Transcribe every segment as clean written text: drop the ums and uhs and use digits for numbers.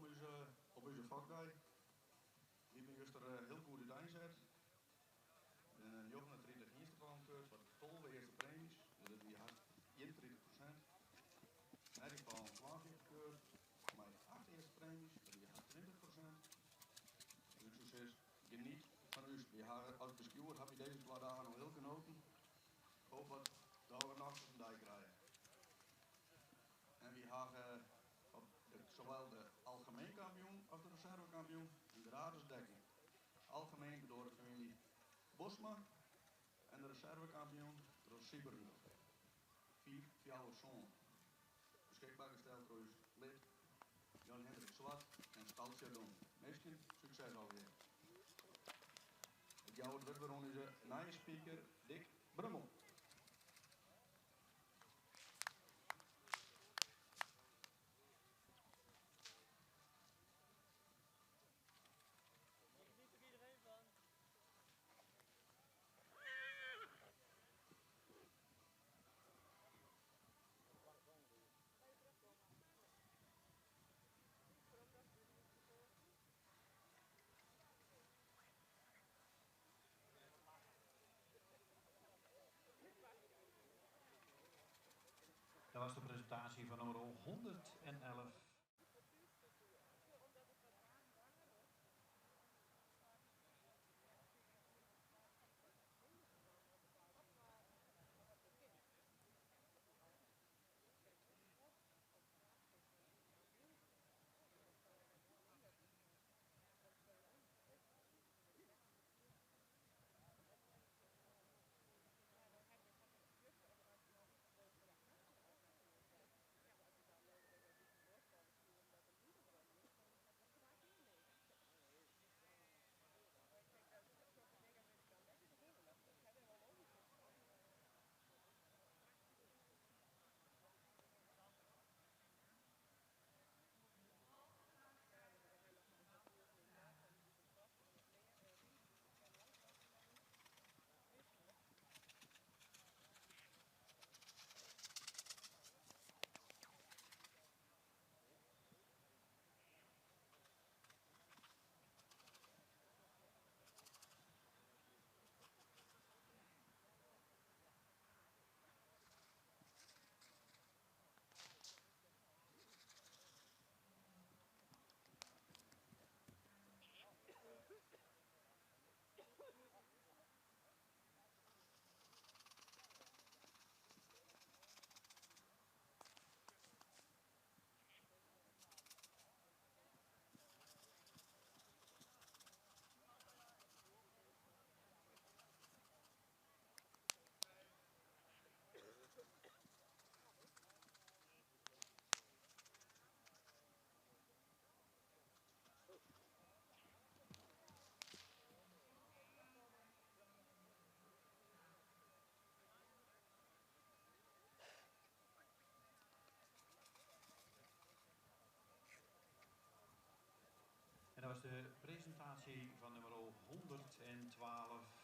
welkom op onze vakdag. Ik ben juist er heel goed in inzet. Ik ben 39 eerste van gekeurd, wat 12 eerste premies. Dus dat die had 31%. Harry van 12 gekeurd, maar 8 eerste premies, dat die had 20%. Dus ik zou zeggen, geniet van u. Als bestuur heb je deze 2 dagen nog heel genoten. Ik hoop dat we nog een dag krijgen. En we hebben zowel de algemeen kampioen als de reservekampioen een gratis dekking. Algemeen door de familie Bosma en de reservekampioen door Sieberhut. 4 jouw zoon. Beschikbaar gesteld door lid Jan-Hendrik Zwart en Staltje Don. Meestal succes alweer. Het jouw wordt weer onze nieuwe speaker Dick Brummel. Dat was de presentatie van nummer 111. En dat was de presentatie van nummer 112.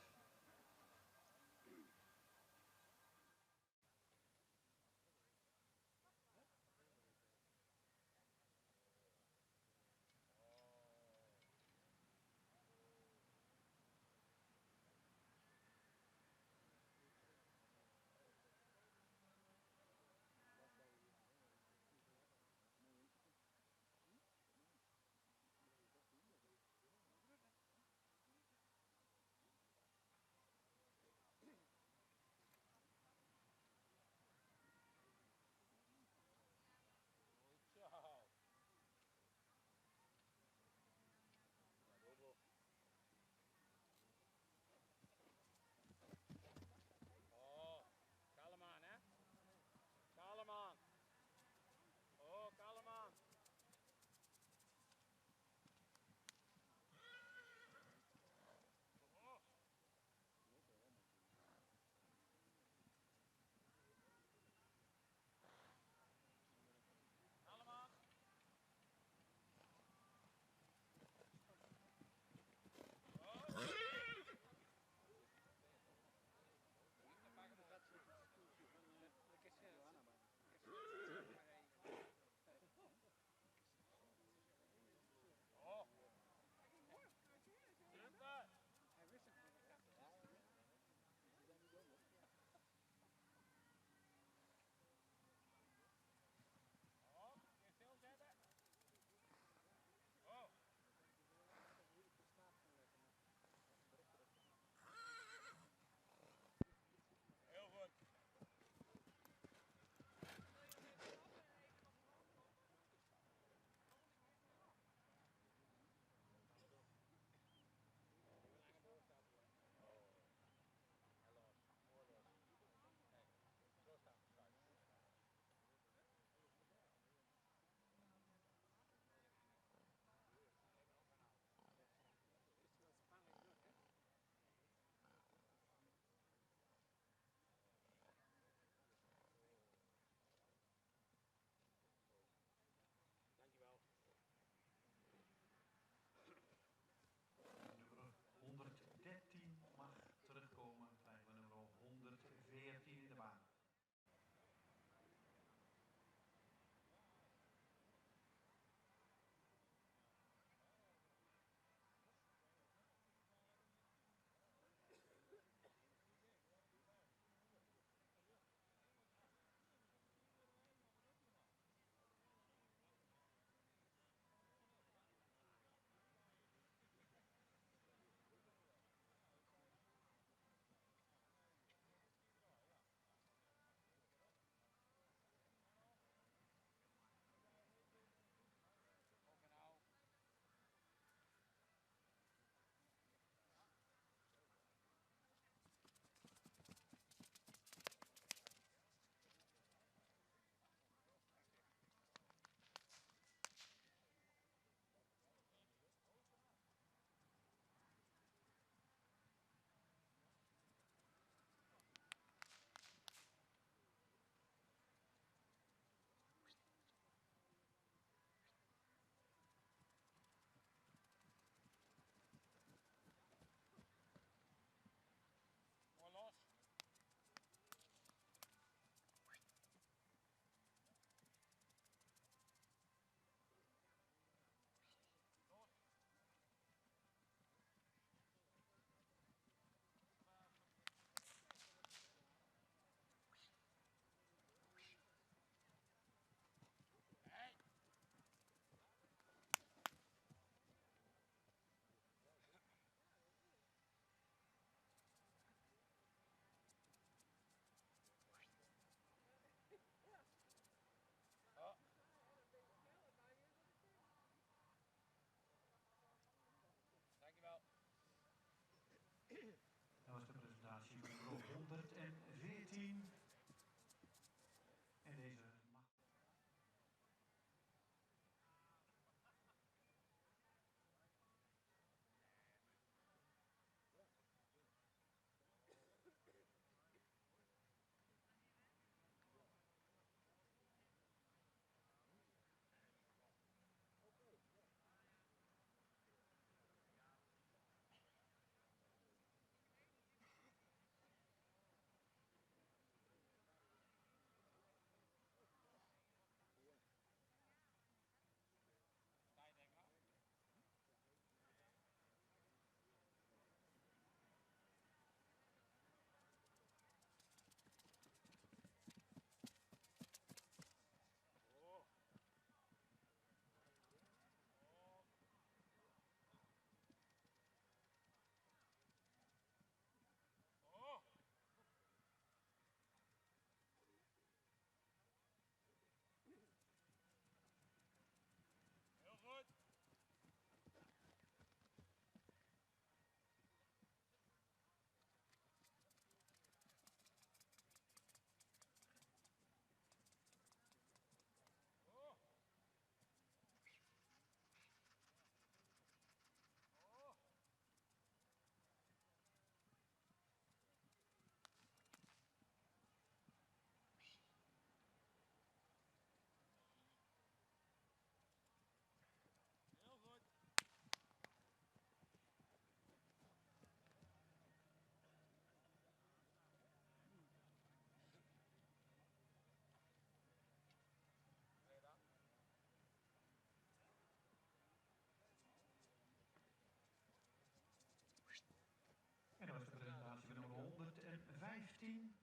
15.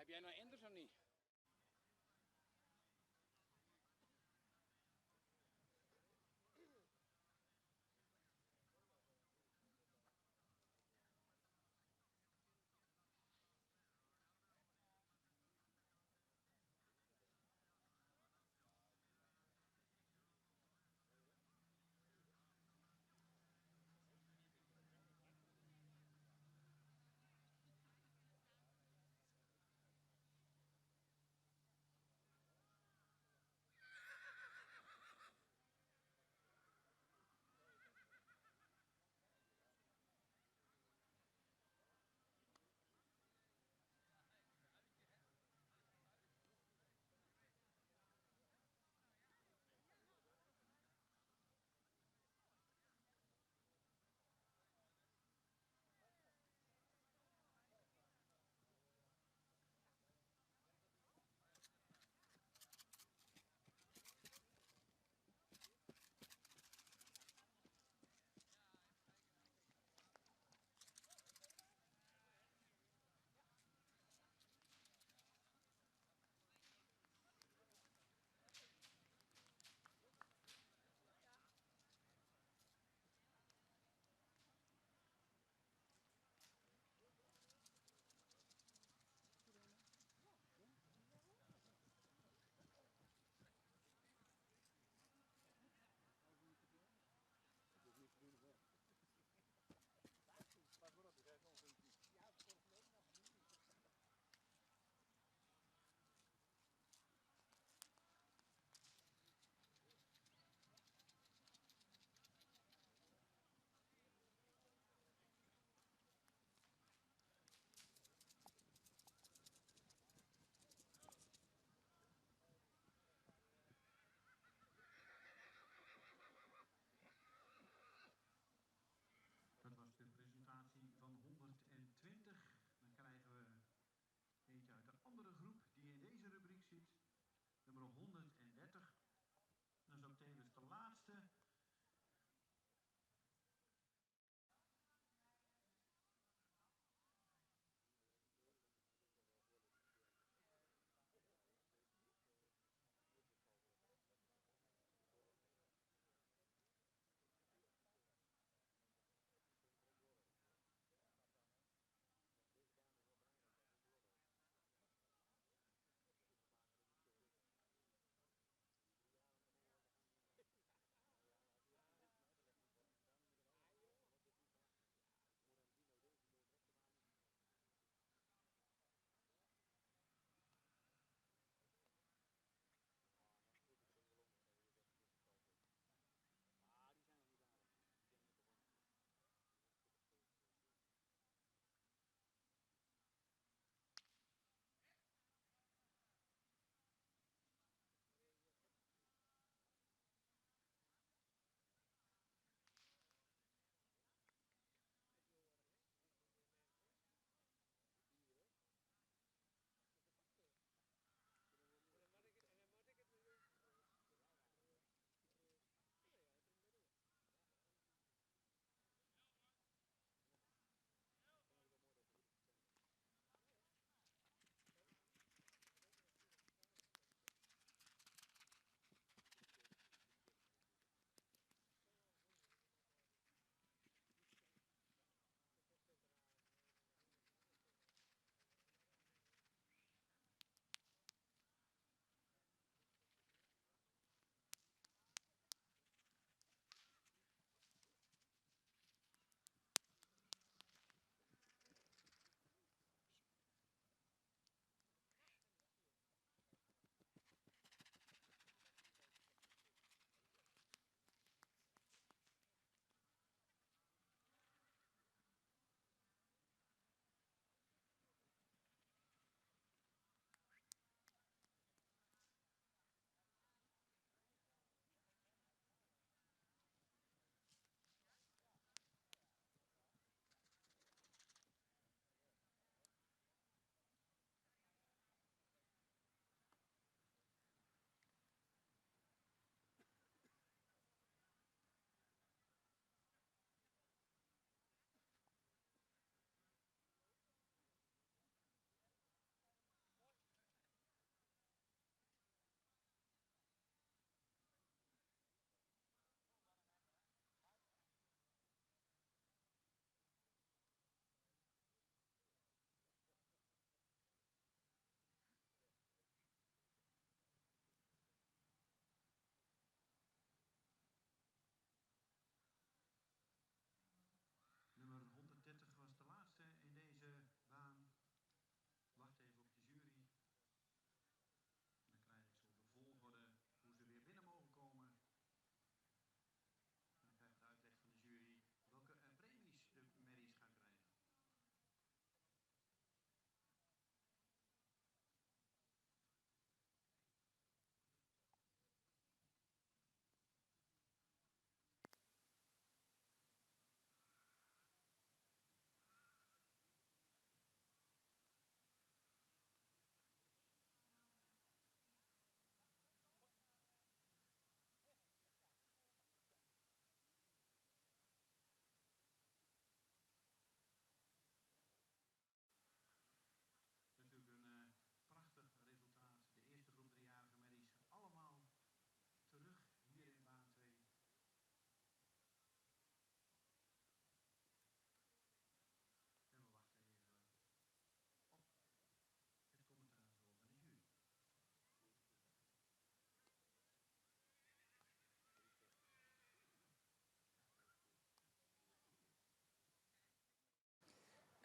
Heb jij nou Enders of niet?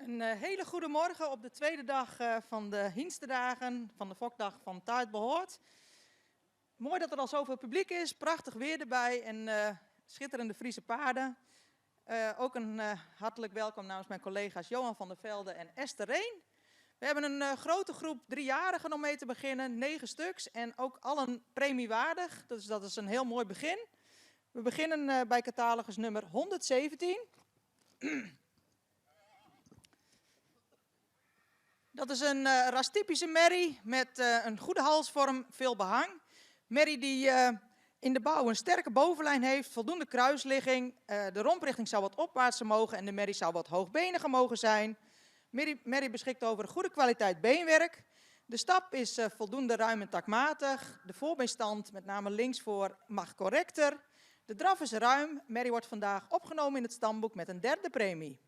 Een hele goede morgen op de tweede dag van de Hiensterdagen, van de Fokdag van Taart Behoort. Mooi dat er al zoveel publiek is, prachtig weer erbij en schitterende Friese paarden. Ook een hartelijk welkom namens mijn collega's Johan van der Velde en Esther Reen. We hebben een grote groep driejarigen om mee te beginnen, 9 stuks en ook allen premiewaardig. Dus dat is een heel mooi begin. We beginnen bij catalogus nummer 117. Dat is een rastypische merrie met een goede halsvorm, veel behang. Merrie die in de bouw een sterke bovenlijn heeft, voldoende kruisligging. De romprichting zou wat opwaartser mogen en de merrie zou wat hoogbeniger mogen zijn. Merrie beschikt over een goede kwaliteit beenwerk. De stap is voldoende ruim en takmatig. De voorbeenstand, met name linksvoor, mag correcter. De draf is ruim. Merrie wordt vandaag opgenomen in het stamboek met een 3e premie.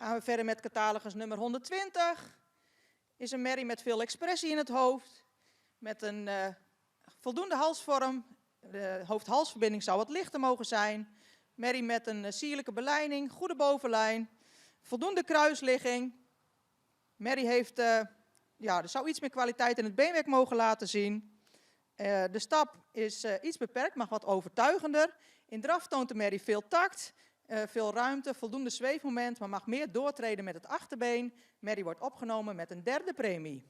Gaan we verder met catalogus nummer 120. Is een merrie met veel expressie in het hoofd. Met een voldoende halsvorm. De hoofd-halsverbinding zou wat lichter mogen zijn. Merrie met een sierlijke belijning, goede bovenlijn. Voldoende kruisligging. Merrie heeft, er zou iets meer kwaliteit in het beenwerk mogen laten zien. De stap is iets beperkt, mag wat overtuigender. In draf toont de merrie veel tact. Veel ruimte, voldoende zweefmoment, maar mag meer doortreden met het achterbeen. Merrie wordt opgenomen met een 3e premie.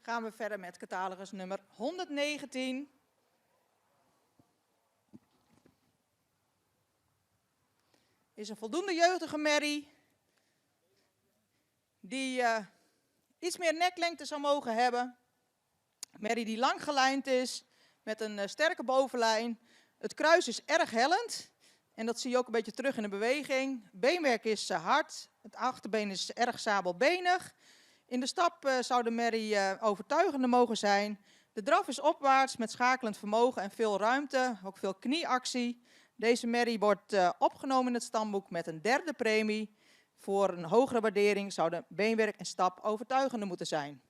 Gaan we verder met catalogus nummer 119. Is een voldoende jeugdige merrie die iets meer neklengte zou mogen hebben. Merrie die lang gelijnd is met een sterke bovenlijn. Het kruis is erg hellend en dat zie je ook een beetje terug in de beweging. Beenwerk is hard, het achterbeen is erg sabelbenig. In de stap zou de merrie overtuigender mogen zijn. De draf is opwaarts met schakelend vermogen en veel ruimte, ook veel knieactie. Deze merrie wordt opgenomen in het stamboek met een 3e premie. Voor een hogere waardering zouden beenwerk en stap overtuigender moeten zijn.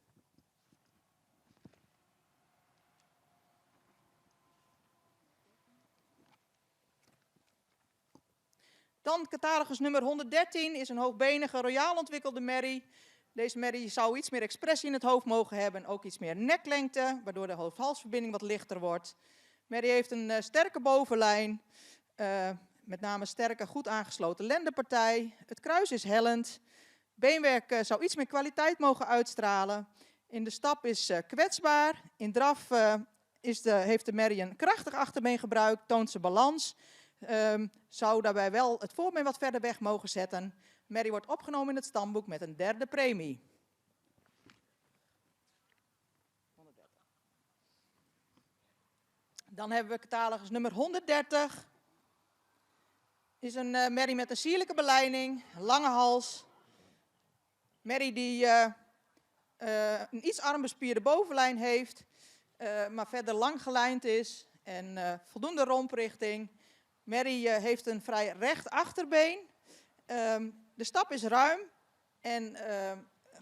Dan catalogus nummer 113 is een hoogbenige, royaal ontwikkelde merrie. Deze merrie zou iets meer expressie in het hoofd mogen hebben en ook iets meer neklengte, waardoor de hoofd-halsverbinding wat lichter wordt. Merrie heeft een sterke bovenlijn. Met name sterke, goed aangesloten lendenpartij. Het kruis is hellend. Beenwerk zou iets meer kwaliteit mogen uitstralen. In de stap is kwetsbaar. In draf heeft de merrie een krachtig achterbeen gebruikt, toont ze balans. Zou daarbij wel het voorbeen wat verder weg mogen zetten. Merrie wordt opgenomen in het stamboek met een 3e premie. Dan hebben we catalogus nummer 130. Is een merrie met een sierlijke belijning, een lange hals. Merrie die een iets armbespierde bovenlijn heeft, maar verder lang gelijnd is en voldoende romprichting. Merrie heeft een vrij recht achterbeen. De stap is ruim en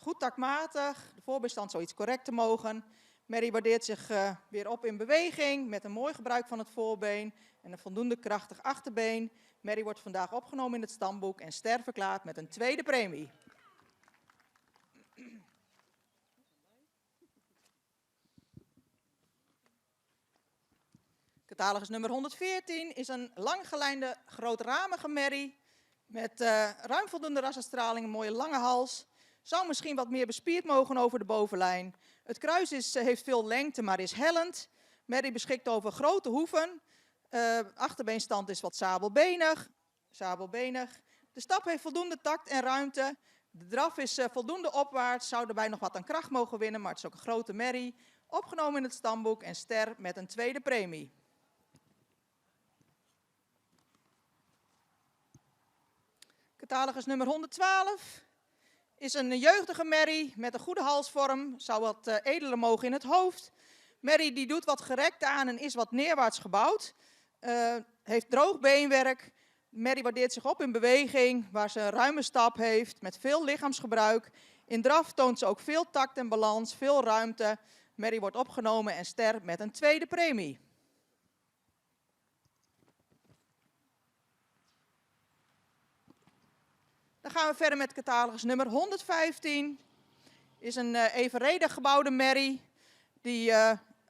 goed takmatig. De voorbeenstand zou iets correcter mogen. Merrie waardeert zich weer op in beweging met een mooi gebruik van het voorbeen en een voldoende krachtig achterbeen. Merrie wordt vandaag opgenomen in het stamboek en ster verklaard met een 2e premie. Catalogus nummer 114 is een langgelijnde, grootramige merrie met ruim voldoende rassenstraling, een mooie lange hals. Zou misschien wat meer bespierd mogen over de bovenlijn. Het kruis heeft veel lengte, maar is hellend. Merrie beschikt over grote hoeven. Achterbeenstand is wat sabelbenig. De stap heeft voldoende tact en ruimte. De draf is voldoende opwaarts. Zou erbij nog wat aan kracht mogen winnen, maar het is ook een grote merrie. Opgenomen in het stamboek en ster met een 2e premie. Catalogus nummer 112 Is een jeugdige merrie met een goede halsvorm, zou wat edeler mogen in het hoofd. Merrie die doet wat gerekt aan en is wat neerwaarts gebouwd. Heeft droog beenwerk. Merrie waardeert zich op in beweging, waar ze een ruime stap heeft met veel lichaamsgebruik. In draf toont ze ook veel tact en balans, veel ruimte. Merrie wordt opgenomen en ster met een tweede premie. Dan gaan we verder met catalogus nummer 115. Is een evenredig gebouwde merrie die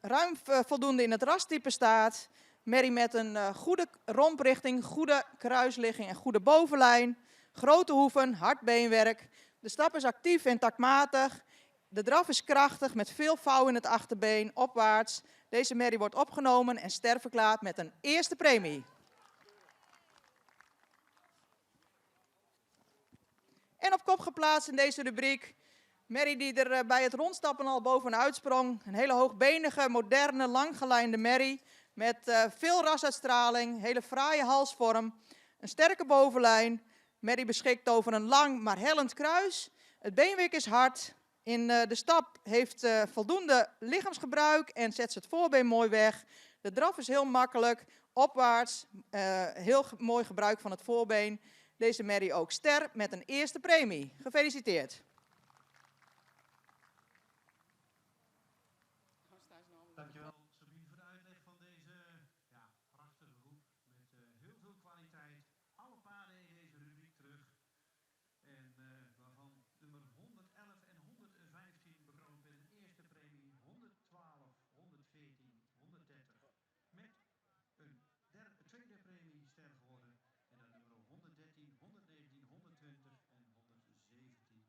ruim voldoende in het rastype staat. Merrie met een goede romprichting, goede kruisligging en goede bovenlijn. Grote hoeven, hard beenwerk. De stap is actief en taktmatig. De draf is krachtig met veel vouw in het achterbeen, opwaarts. Deze merrie wordt opgenomen en ster verklaard met een eerste premie. En op kop geplaatst in deze rubriek, merrie die er bij het rondstappen al bovenuit sprong. Een hele hoogbenige, moderne, langgelijnde merrie met veel rasuitstraling, hele fraaie halsvorm, een sterke bovenlijn. Merrie beschikt over een lang maar hellend kruis. Het beenwerk is hard. In de stap heeft voldoende lichaamsgebruik en zet ze het voorbeen mooi weg. De draf is heel makkelijk, opwaarts, heel mooi gebruik van het voorbeen. Deze merrie ook ster met een eerste premie. Gefeliciteerd. Dankjewel Sabine voor de uitleg van deze prachtige groep met heel veel kwaliteit. Alle paarden in deze rubriek terug. En waarvan nummer 111 en 115 bekroond met een eerste premie 112, 114, 130. Met een tweede premie ster geworden. En dan nummer 113, 119, 120 en 117.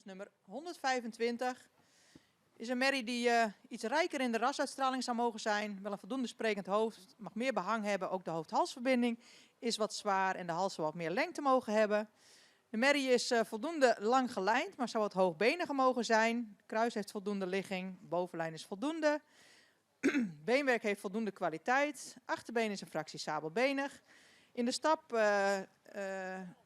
nummer 125 is een merrie die iets rijker in de rasuitstraling zou mogen zijn. Wel een voldoende sprekend hoofd, mag meer behang hebben. Ook de hoofd-halsverbinding is wat zwaar en de hals zou wat meer lengte mogen hebben. De merrie is voldoende lang gelijnd, maar zou wat hoogbeniger mogen zijn. Het kruis heeft voldoende ligging, bovenlijn is voldoende. Beenwerk heeft voldoende kwaliteit. Achterbeen is een fractie sabelbenig. In de stap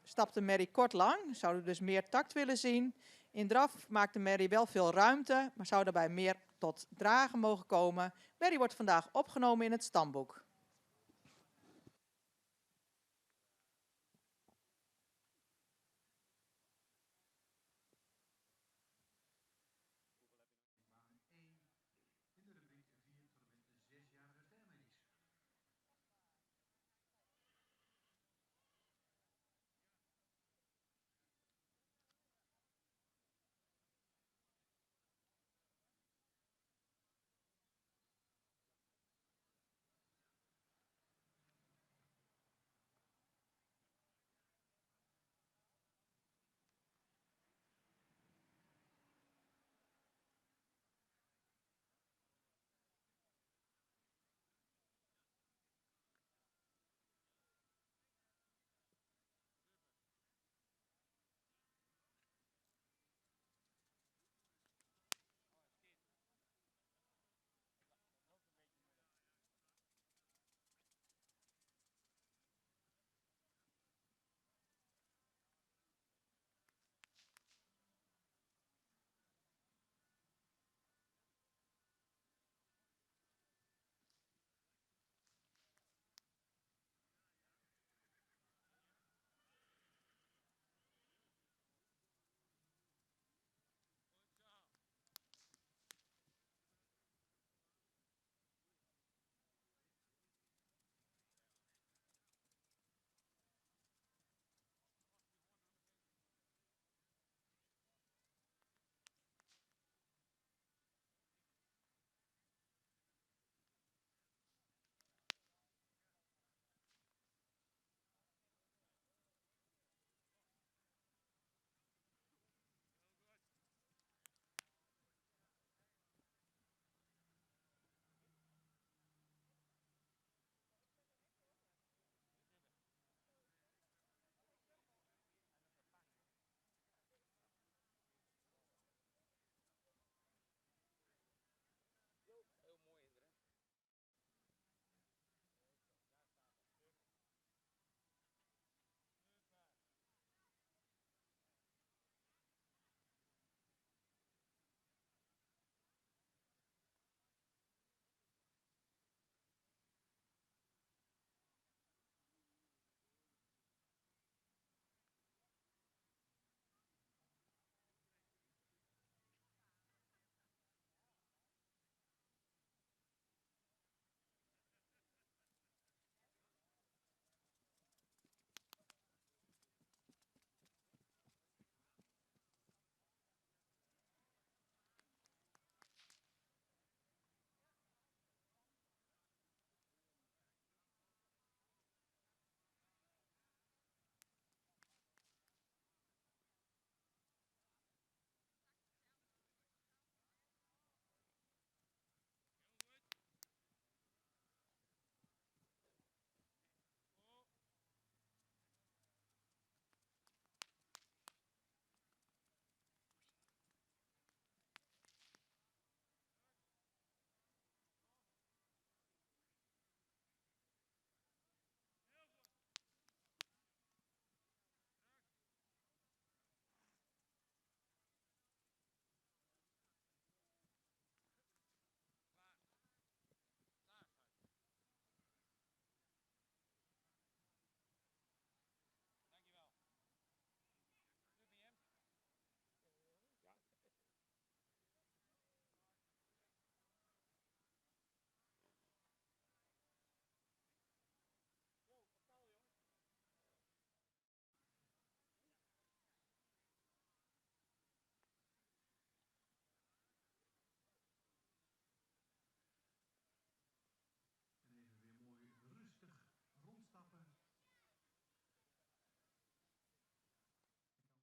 stapt de merrie kort lang. Zouden dus meer tact willen zien. In draf maakt de merrie wel veel ruimte, maar zou daarbij meer tot dragen mogen komen. Merrie wordt vandaag opgenomen in het stamboek. In de rubriek 4 tot en met de 6-jarige stermedisch.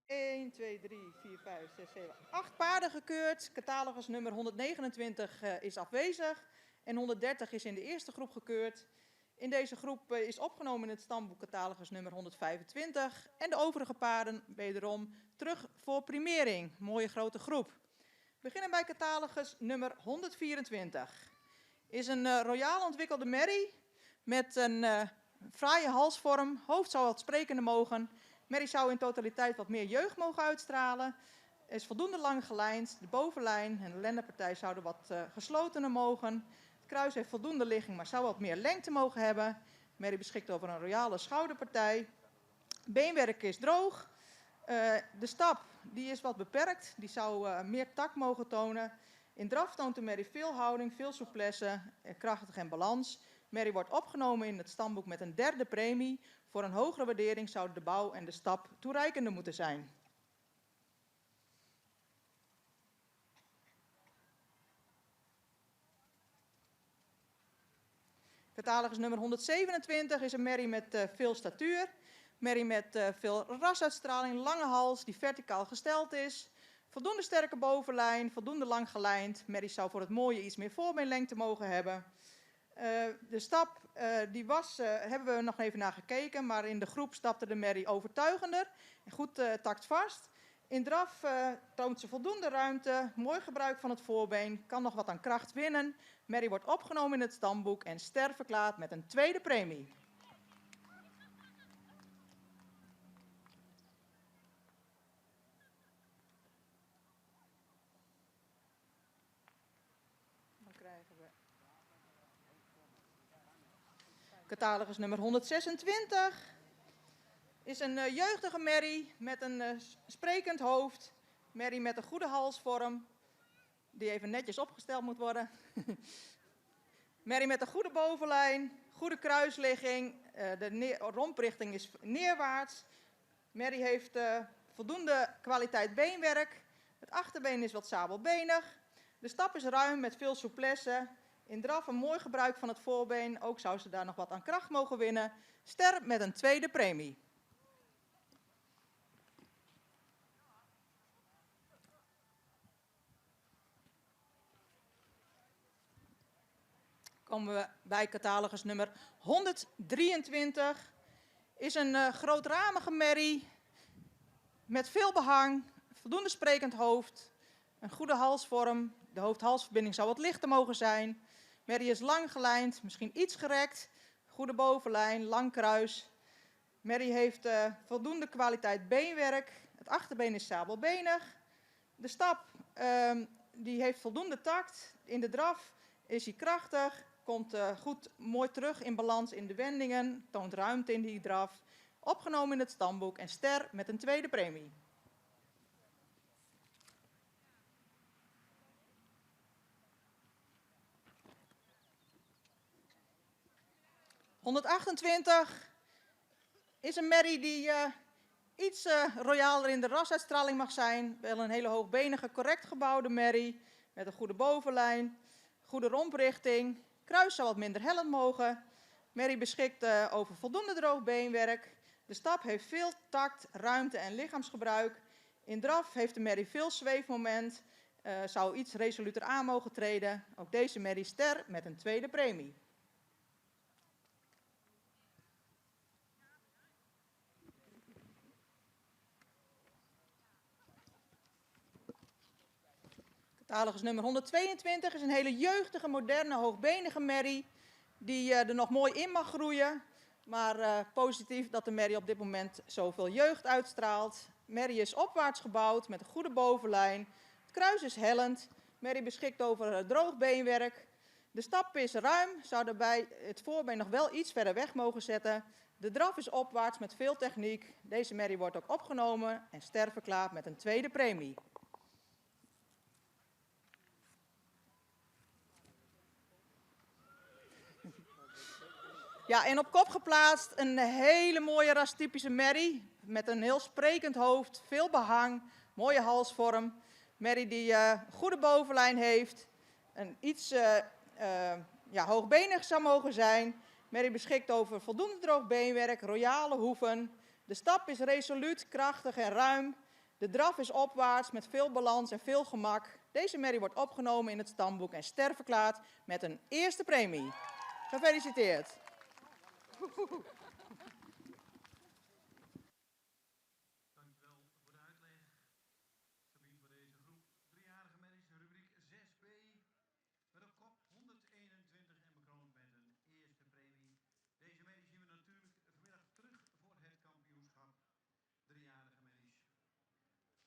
1, 2, 3, 4, 5, 6, 7, 8 paarden gekeurd. Catalogus nummer 129 is afwezig en 130 is in de eerste groep gekeurd. In deze groep is opgenomen in het stamboek catalogus nummer 125 en de overige paarden wederom terug voor primering. Mooie grote groep. We beginnen bij catalogus nummer 124. Is een royaal ontwikkelde merrie met een fraaie halsvorm. Hoofd zou wat sprekende mogen. Merrie zou in totaliteit wat meer jeugd mogen uitstralen. Is voldoende lang gelijnd. De bovenlijn en de lendenpartij zouden wat geslotener mogen. Het kruis heeft voldoende ligging, maar zou wat meer lengte mogen hebben. Merrie beschikt over een royale schouderpartij. Beenwerk is droog. De stap die is wat beperkt. Die zou meer tak mogen tonen. In draf toont de merrie veel houding, veel souplesse, krachtig en balans. Merrie wordt opgenomen in het stamboek met een 3e premie. Voor een hogere waardering zouden de bouw en de stap toereikender moeten zijn. Catalogus nummer 127 is een merrie met veel statuur. Merrie met veel rasuitstraling, lange hals die verticaal gesteld is. Voldoende sterke bovenlijn, voldoende lang gelijnd. Merrie zou voor het mooie iets meer voorbeenlengte mogen hebben. De stap, hebben we nog even naar gekeken, maar in de groep stapte de merrie overtuigender en goed taktvast. In draf toont ze voldoende ruimte, mooi gebruik van het voorbeen, kan nog wat aan kracht winnen. Merrie wordt opgenomen in het stamboek en ster verklaard met een 2e premie. Dan krijgen we catalogus nummer 126. Is een jeugdige merrie met een sprekend hoofd. Merrie met een goede halsvorm, die even netjes opgesteld moet worden. Merrie met een goede bovenlijn, goede kruisligging. De romprichting is neerwaarts. Merrie heeft voldoende kwaliteit beenwerk. Het achterbeen is wat sabelbenig. De stap is ruim met veel souplesse. In draf een mooi gebruik van het voorbeen. Ook zou ze daar nog wat aan kracht mogen winnen. Ster met een 2e premie. Komen we bij catalogus nummer 123. Is een grootramige merrie met veel behang, voldoende sprekend hoofd, een goede halsvorm. De hoofd-halsverbinding zou wat lichter mogen zijn. Merrie is lang gelijnd, misschien iets gerekt, goede bovenlijn, lang kruis. Merrie heeft voldoende kwaliteit beenwerk. Het achterbeen is sabelbenig. De stap die heeft voldoende tact. In de draf is hij krachtig. Komt goed, mooi terug in balans in de wendingen. Toont ruimte in die draf. Opgenomen in het stamboek en ster met een 2e premie. ...128 is een merrie die iets royaler in de rasuitstraling mag zijn. Wel een hele hoogbenige, correct gebouwde merrie. Met een goede bovenlijn, goede romprichting. Kruis zou wat minder hellend mogen. Merrie beschikt over voldoende droog beenwerk. De stap heeft veel tact, ruimte en lichaamsgebruik. In draf heeft de merrie veel zweefmoment. Zou iets resoluter aan mogen treden. Ook deze merrie ster met een 2e premie. Catalogus nummer 122 is een hele jeugdige, moderne, hoogbenige merrie die er nog mooi in mag groeien. Maar positief dat de merrie op dit moment zoveel jeugd uitstraalt. Merrie is opwaarts gebouwd met een goede bovenlijn. Het kruis is hellend. Merrie beschikt over droog beenwerk. De stap is ruim, zou daarbij het voorbeen nog wel iets verder weg mogen zetten. De draf is opwaarts met veel techniek. Deze merrie wordt ook opgenomen en ster verklaard met een 2e premie. Ja, en op kop geplaatst een hele mooie rastypische merrie. Met een heel sprekend hoofd, veel behang, mooie halsvorm. Merrie die goede bovenlijn heeft. Een iets hoogbenig zou mogen zijn. Merrie beschikt over voldoende droog beenwerk, royale hoeven. De stap is resoluut, krachtig en ruim. De draf is opwaarts met veel balans en veel gemak. Deze merrie wordt opgenomen in het stamboek en sterverklaard met een eerste premie. Gefeliciteerd. Dankjewel voor de uitleg. Sabine voor deze groep. Driejarige merries, rubriek 6b. Met op kop 121 en bekroond met een eerste premie. Deze merries zien we natuurlijk vanmiddag terug voor het kampioenschap. Driejarige merries.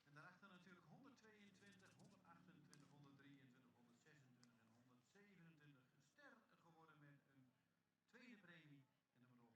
En daarachter natuurlijk 122, 128, 123, 126 en 127. Een ster geworden met een tweede premie. En nummer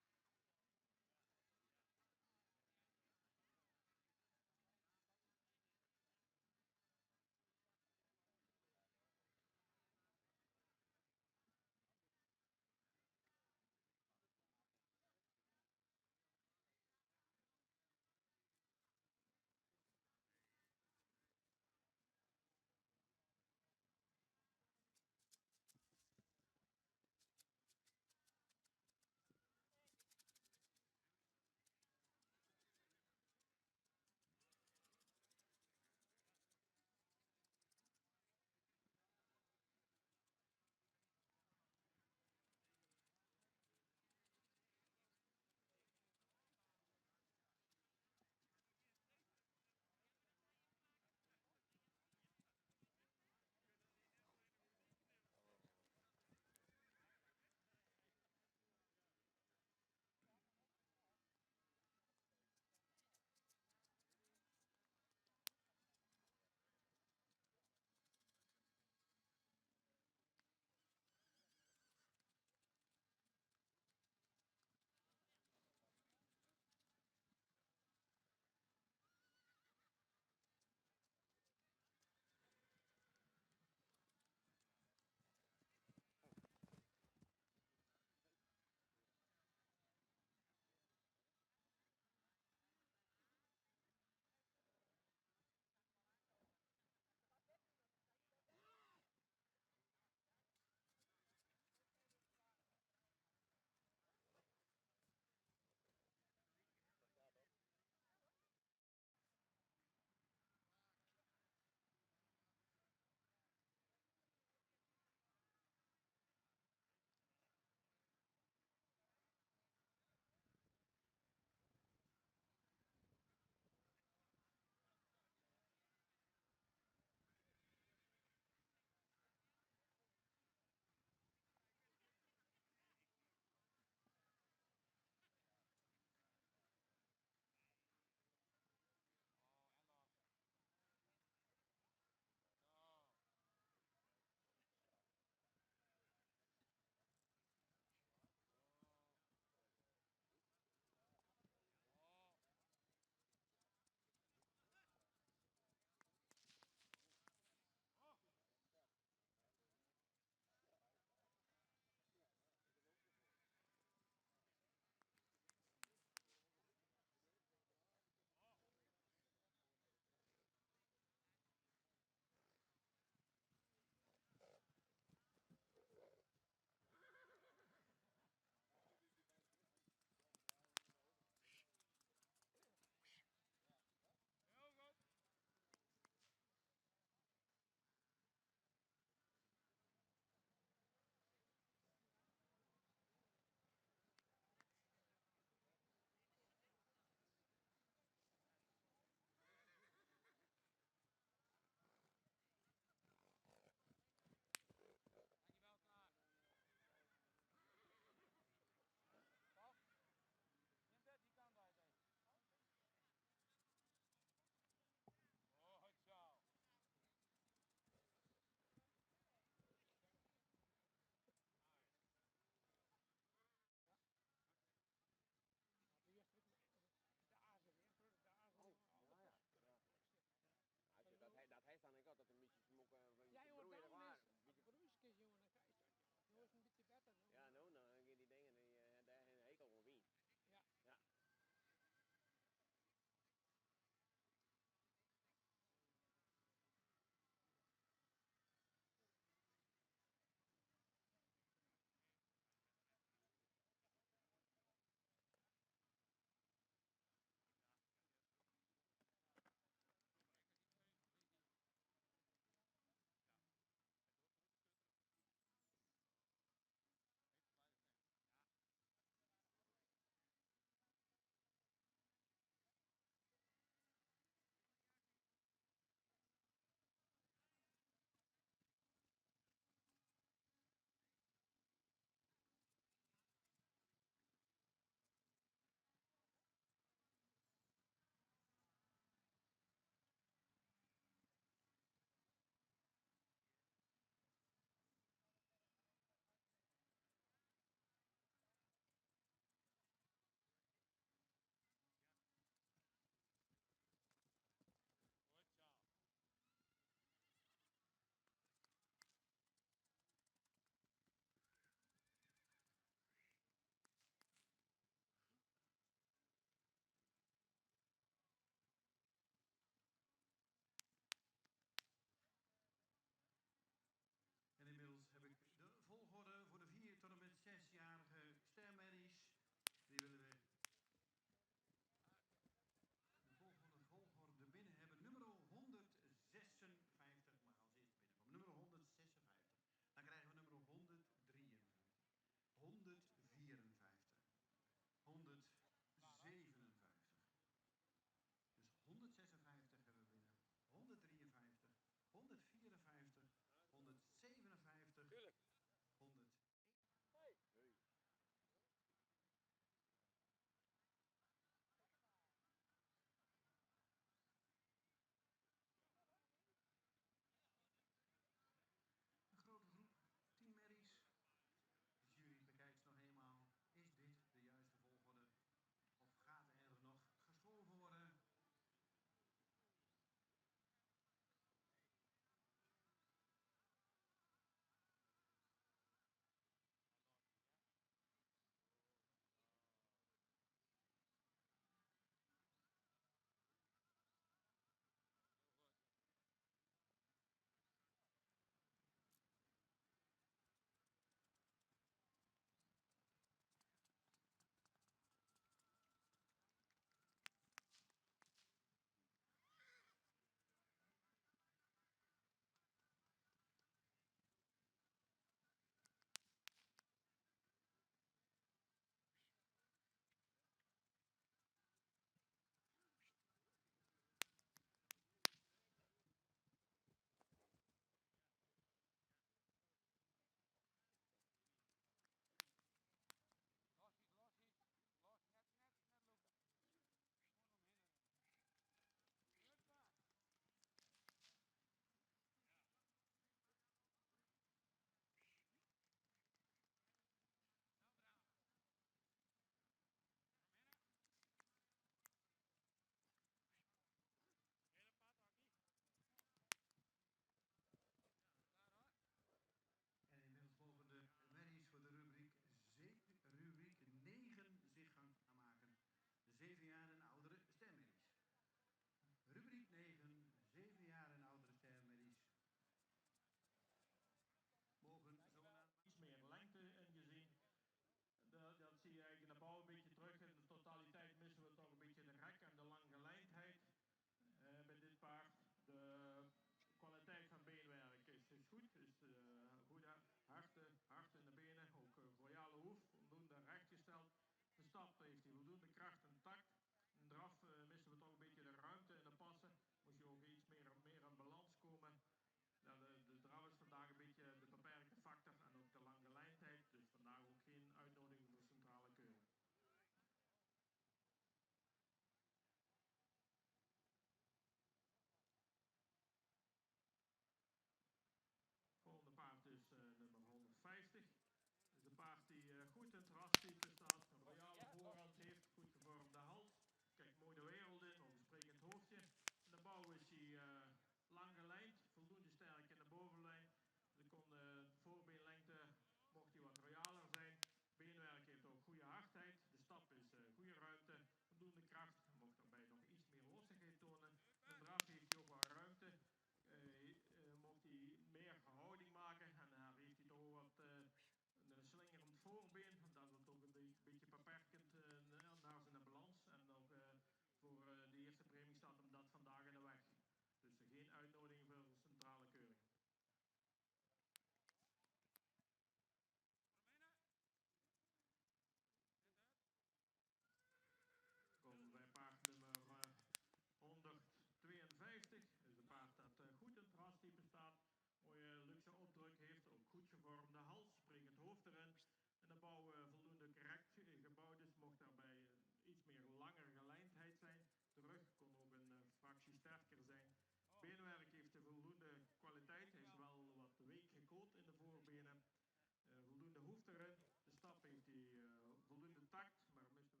takt, maar moesten we...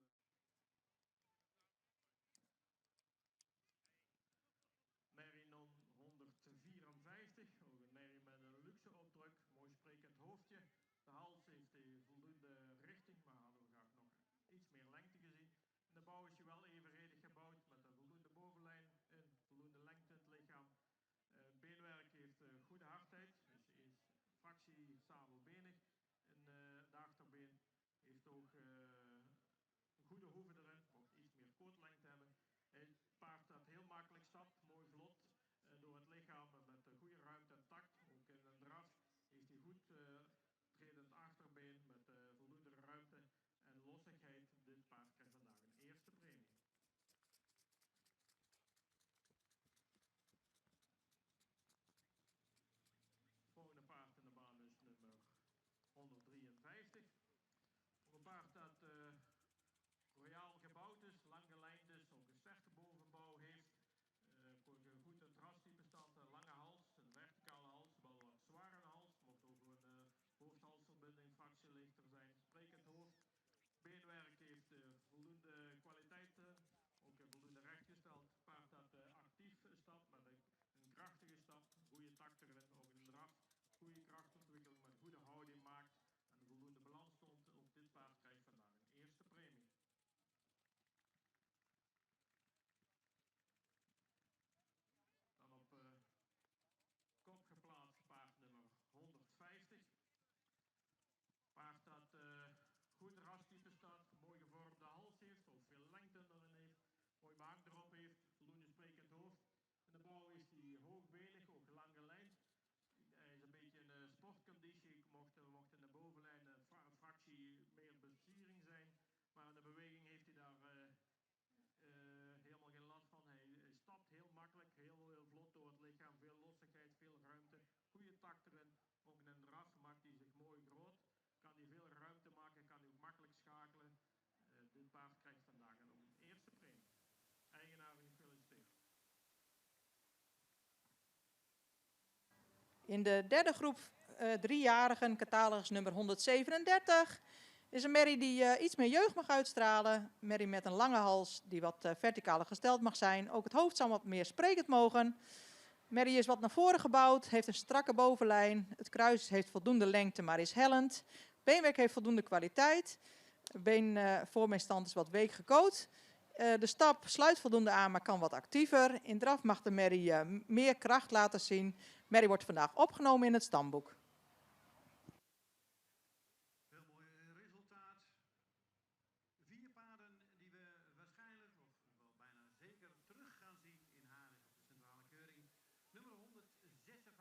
Merinon 154, ook een merrie met een luxe opdruk, mooi sprekend hoofdje. De hals heeft voldoende richting, maar hadden we graag nog iets meer lengte gezien. En de bouw is wel evenredig gebouwd met een voldoende bovenlijn en voldoende lengte in het lichaam. Beenwerk heeft goede hardheid, dus is fractie sabelbenig. En de achterbeen heeft ook een goede hoeven erin, mocht iets meer kootlengte hebben. Het paard dat heel makkelijk stapt, mooi vlot door het lichaam met goede ruimte en takt. Ook in een draf heeft hij goed tredend achterbeen met voldoende ruimte en lossigheid. Dit paard krijgt vandaag een eerste premie. Het volgende paard in de baan is nummer 153. Ook een paard dat royaal gebouwd is, lang gelijnd is, ook een sterke bovenbouw heeft. Goed een drastype stand, een lange hals, een verticale hals, wel wat zware hals. Mocht ook een hoofd-halsverbinding fractie lichter zijn. Sprekend hoofd. Beenwerk heeft voldoende kwaliteiten, ook voldoende rechtgesteld. Paard dat actief stapt met een krachtige stap, goede takt erin, ook in de draf. Goede krachtontwikkeling met goede houding maakt en voldoende balans stond. Ook dit paard krijgt vandaag een eerste premie. Dan op kop geplaatst paard nummer 150. Paard dat goed rastype staat, mooi gevormde hals heeft, ook veel lengte erin heeft, mooi maag erop heeft, voldoende sprekend hoofd. In de bouw is hij hoogbenig, ook lang gelijnd. Hij is een beetje in sportconditie, mocht in de bovenlijn een fractie meer besturing zijn, maar in de beweging heeft hij daar helemaal geen last van. Hij stapt heel makkelijk, heel vlot door het lichaam, veel lossigheid, veel ruimte, goede takt erin. Ook in een draf maakt hij zich mooi groot, kan hij veel ruimte maken, kan hij ook makkelijk schakelen. Dit paard krijgt vandaag ook een eerste premie. Eigenaar gefeliciteerd. In de derde groep driejarigen, catalogus nummer 137, is een merrie die iets meer jeugd mag uitstralen. Merrie met een lange hals die wat verticaler gesteld mag zijn. Ook het hoofd zal wat meer sprekend mogen. Merrie is wat naar voren gebouwd, heeft een strakke bovenlijn. Het kruis heeft voldoende lengte, maar is hellend. Beenwerk heeft voldoende kwaliteit. Beenvormingstand is wat week gecoat. De stap sluit voldoende aan, maar kan wat actiever. In draf mag de merrie meer kracht laten zien. Merrie wordt vandaag opgenomen in het stamboek. Heel mooi resultaat. 4 paarden die we waarschijnlijk, of wel bijna zeker, terug gaan zien in Haarlem op de centrale keuring. Nummer 156.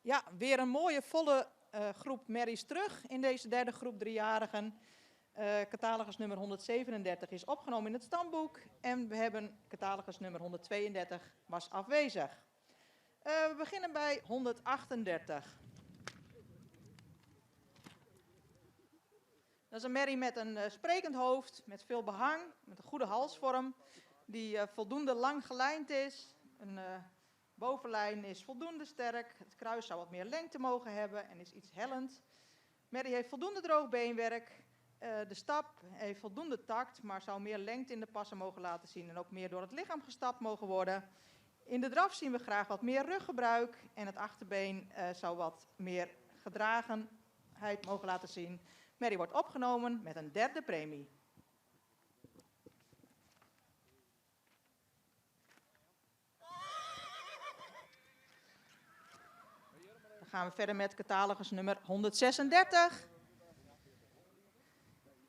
Ja, weer een mooie volle groep merries terug in deze derde groep driejarigen. Catalogus nummer 137 is opgenomen in het stamboek en we hebben catalogus nummer 132 was afwezig. We beginnen bij 138. Dat is een merrie met een sprekend hoofd, met veel behang, met een goede halsvorm, die voldoende lang gelijnd is. Een bovenlijn is voldoende sterk, het kruis zou wat meer lengte mogen hebben en is iets hellend. Merrie heeft voldoende droog beenwerk, de stap heeft voldoende takt, maar zou meer lengte in de passen mogen laten zien en ook meer door het lichaam gestapt mogen worden. In de draf zien we graag wat meer ruggebruik en het achterbeen zou wat meer gedragenheid mogen laten zien. Merrie wordt opgenomen met een derde premie. Dan gaan we verder met catalogus nummer 136.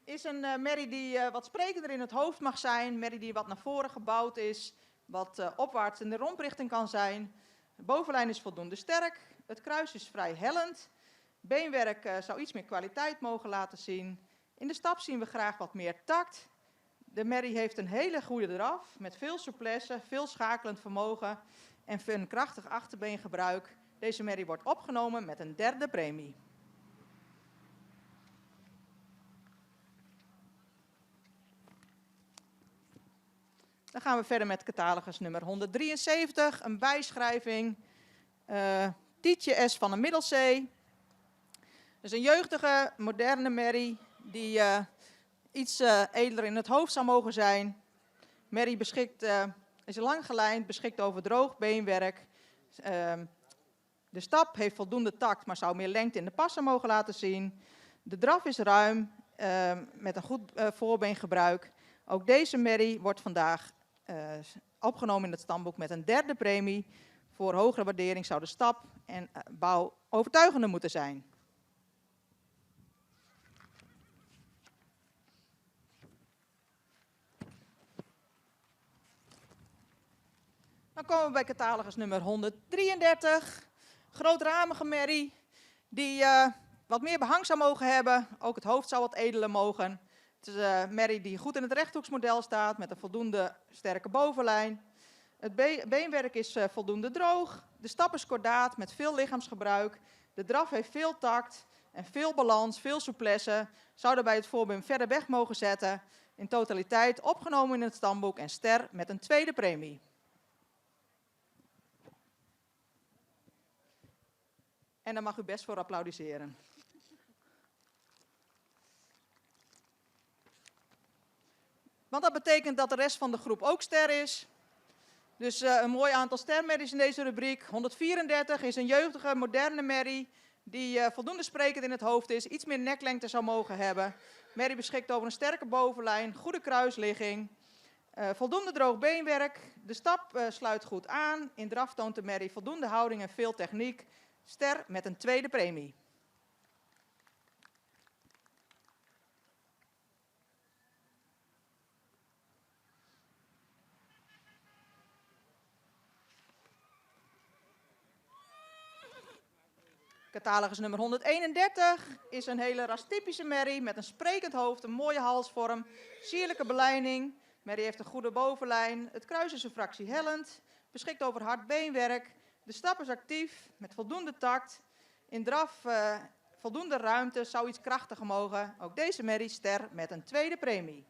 Is een merrie die wat sprekender in het hoofd mag zijn. Merrie die wat naar voren gebouwd is, wat opwaarts in de romprichting kan zijn. De bovenlijn is voldoende sterk. Het kruis is vrij hellend. Beenwerk zou iets meer kwaliteit mogen laten zien. In de stap zien we graag wat meer tact. De merrie heeft een hele goede draf met veel souplesse, veel schakelend vermogen en een krachtig achterbeengebruik. Deze merrie wordt opgenomen met een derde premie. Dan gaan we verder met catalogus nummer 173, een bijschrijving. Tietje S van de Middelzee. Dus een jeugdige, moderne merrie die iets edeler in het hoofd zou mogen zijn. Merrie is lang gelijnd, beschikt over droog beenwerk. De stap heeft voldoende takt, maar zou meer lengte in de passen mogen laten zien. De draf is ruim, met een goed voorbeengebruik. Ook deze merrie wordt vandaag opgenomen in het stamboek met een derde premie. Voor hogere waardering zou de stap en bouw overtuigender moeten zijn. Dan komen we bij catalogus nummer 133. Grootramige merrie die wat meer behang zou mogen hebben. Ook het hoofd zou wat edeler mogen. Het is een merrie die goed in het rechthoeksmodel staat met een voldoende sterke bovenlijn. Het beenwerk is voldoende droog. De stap is kordaat met veel lichaamsgebruik. De draf heeft veel tact en veel balans, veel souplesse. Zou daarbij het voorbeen verder weg mogen zetten. In totaliteit opgenomen in het stamboek en ster met een tweede premie. En daar mag u best voor applaudisseren. Want dat betekent dat de rest van de groep ook ster is. Dus een mooi aantal stermerries in deze rubriek. 134 is een jeugdige, moderne merrie die voldoende sprekend in het hoofd is. Iets meer neklengte zou mogen hebben. Merrie beschikt over een sterke bovenlijn, goede kruisligging. Voldoende droog beenwerk. De stap sluit goed aan. In draf toont de merrie voldoende houding en veel techniek. Ster met een tweede premie. Catalogus nummer 131 is een hele rastypische merrie met een sprekend hoofd, een mooie halsvorm, sierlijke belijning. Merrie heeft een goede bovenlijn. Het kruis is een fractie hellend, beschikt over hard beenwerk. De stap is actief, met voldoende takt. In draf voldoende ruimte, zou iets krachtiger mogen. Ook deze merrie ster met een tweede premie.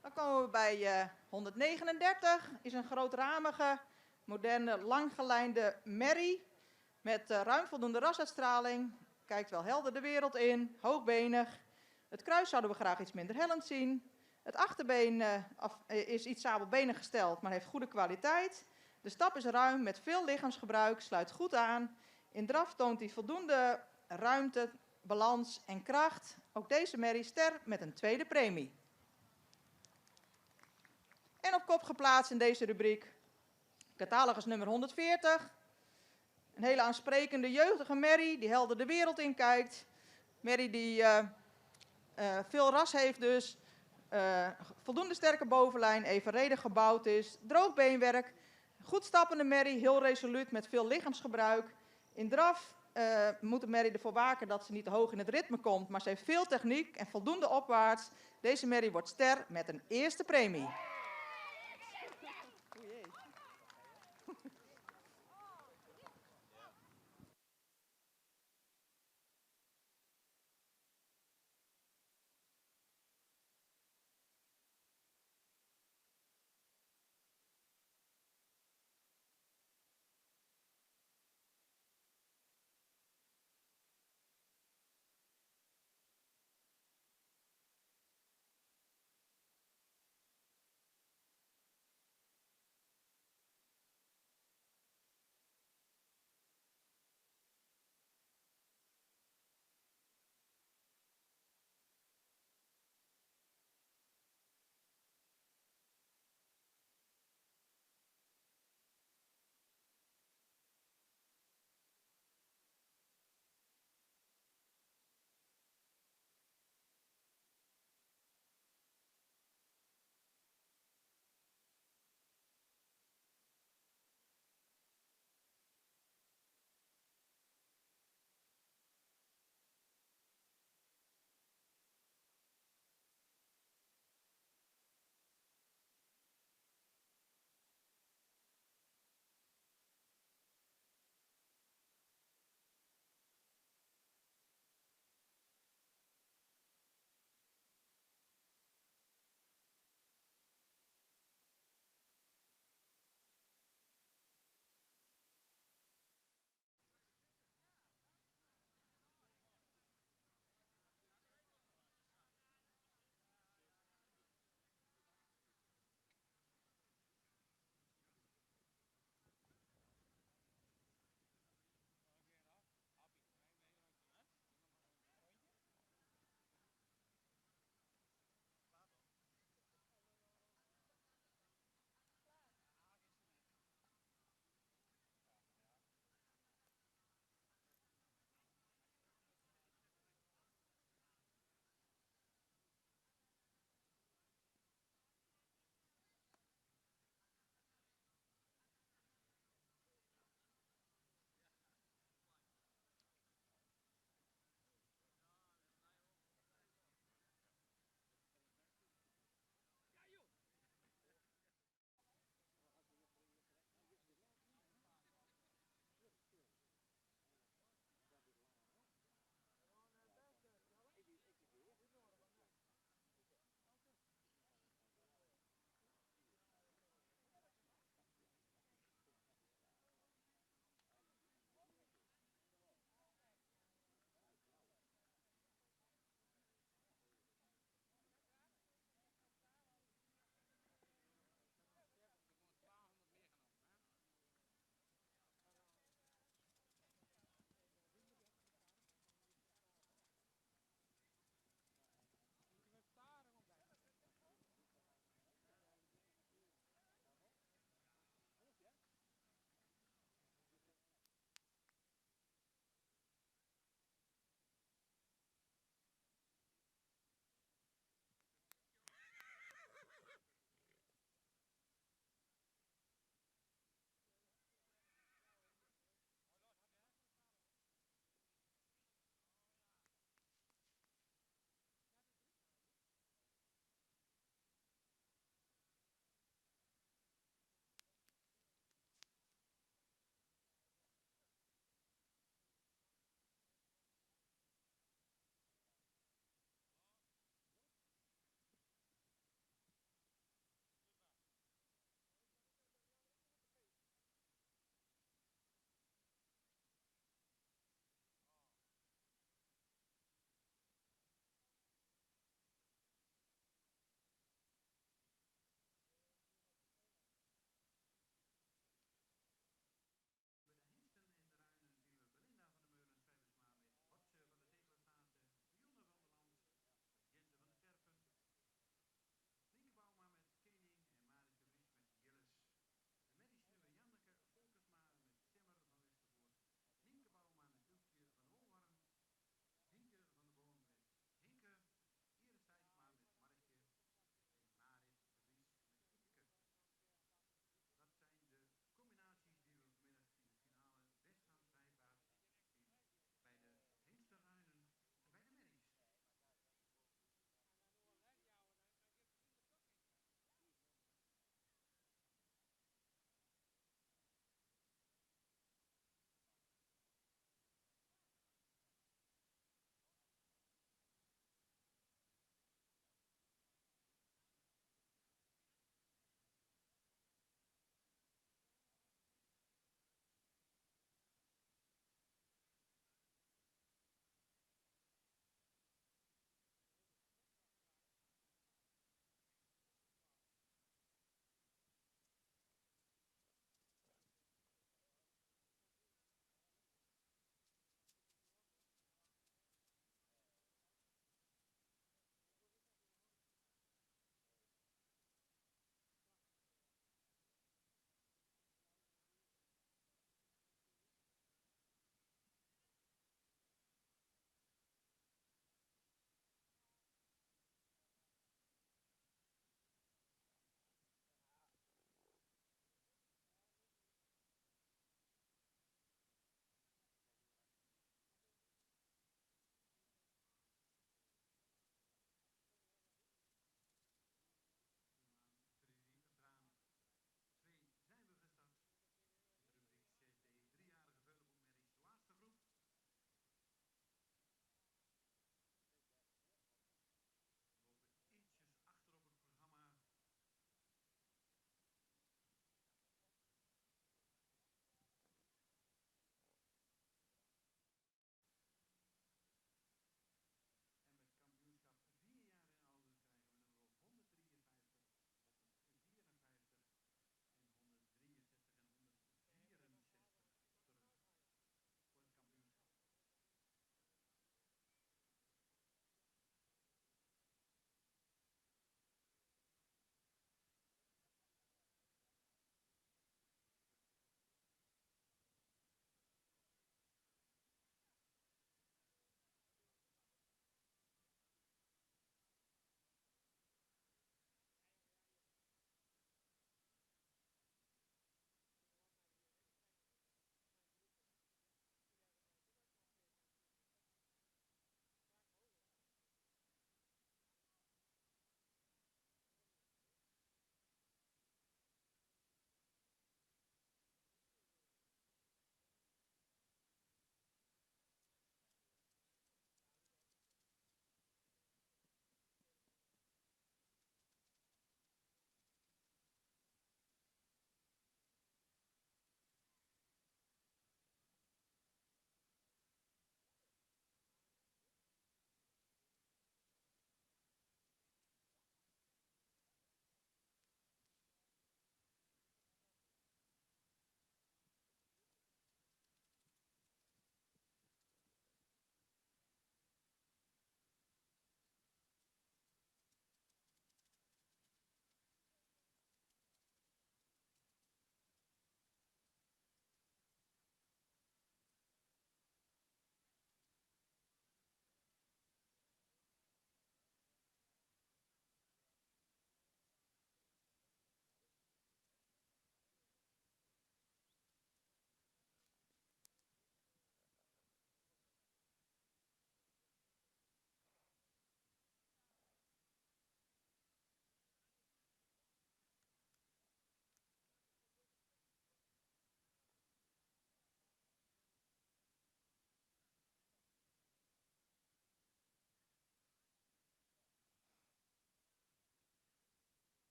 Dan komen we bij 139. Is een grootramige, moderne, langgelijnde merrie. Met ruim voldoende rasuitstraling. Kijkt wel helder de wereld in, hoogbenig. Het kruis zouden we graag iets minder hellend zien. Het achterbeen is iets sabelbenig gesteld, maar heeft goede kwaliteit. De stap is ruim met veel lichaamsgebruik, sluit goed aan. In draf toont hij voldoende ruimte, balans en kracht. Ook deze merrie ster met een tweede premie. En op kop geplaatst in deze rubriek, catalogus nummer 140. Een hele aansprekende jeugdige merrie die helder de wereld in kijkt. Merrie die Veel ras heeft dus voldoende sterke bovenlijn, evenredig gebouwd is, droog beenwerk, goed stappende merrie, heel resoluut met veel lichaamsgebruik. In draf moet de merrie ervoor waken dat ze niet te hoog in het ritme komt, maar ze heeft veel techniek en voldoende opwaarts. Deze merrie wordt ster met een eerste premie.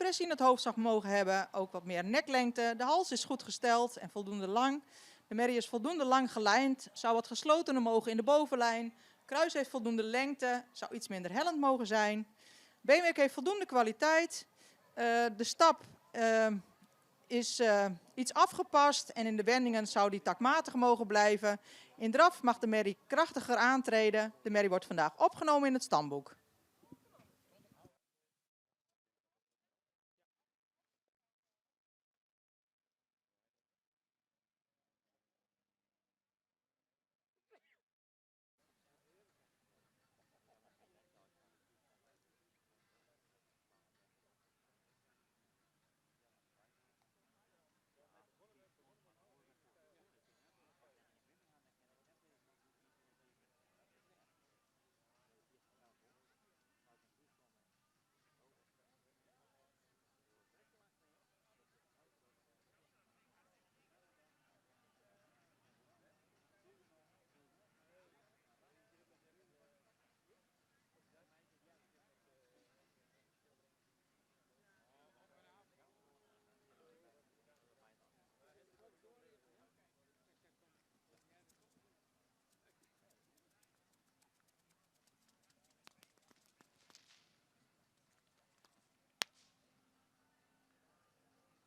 expressie in het hoofd mogen hebben, ook wat meer neklengte. De hals is goed gesteld en voldoende lang. De merrie is voldoende lang gelijnd, zou wat geslotener mogen in de bovenlijn. Kruis heeft voldoende lengte, zou iets minder hellend mogen zijn. Beenwerk heeft voldoende kwaliteit. De stap is iets afgepast en in de wendingen zou die takmatig mogen blijven. In draf mag de merrie krachtiger aantreden. De merrie wordt vandaag opgenomen in het stamboek.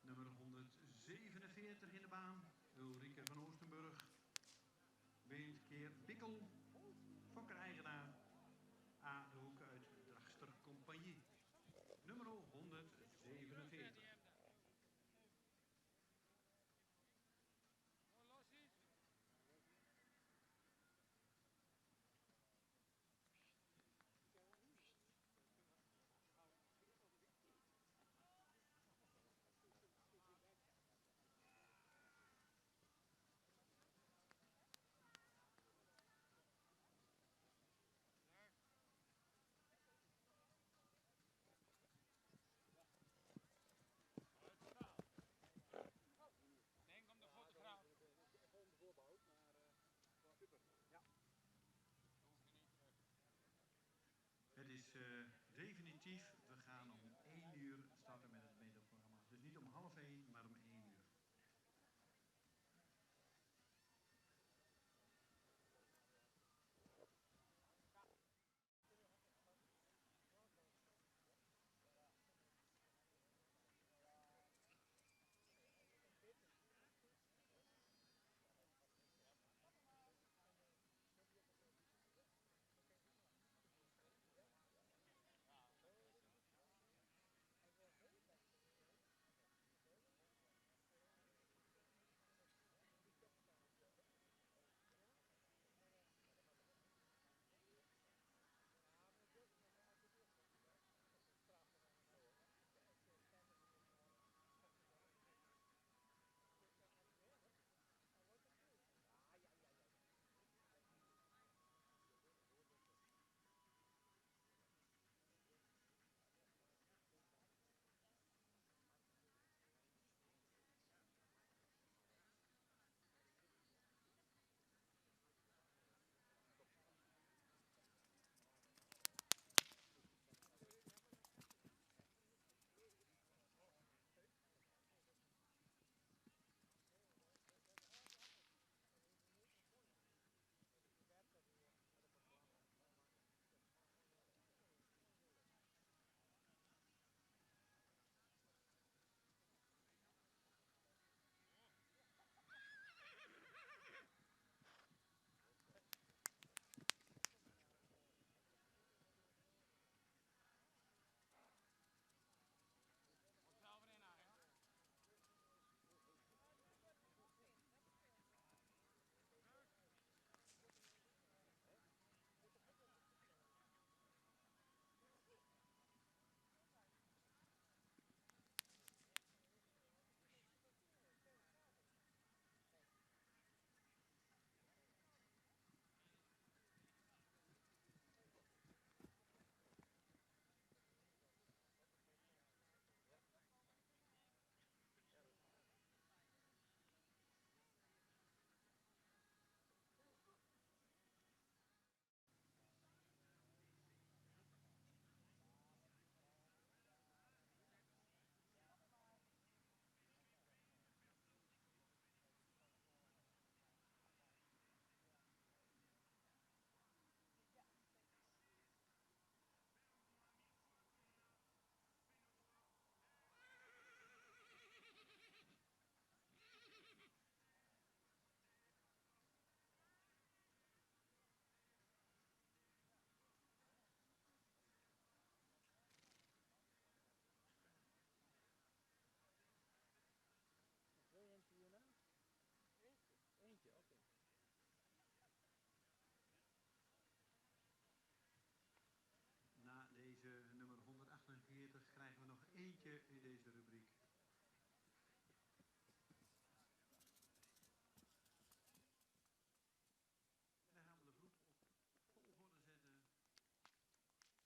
Nummer 147 in de baan, Ulrike van Oostenburg. Windkeer Bikkel, fokker-eigenaar, A. de Hoek uit Dragster Compagnie. Nummer 147. eentje in deze rubriek. En dan gaan we de groep op volgorde zetten. Tevens de laatste dan hier in deze baan. En dan gaan we heel snel over naar het hoofdterrein.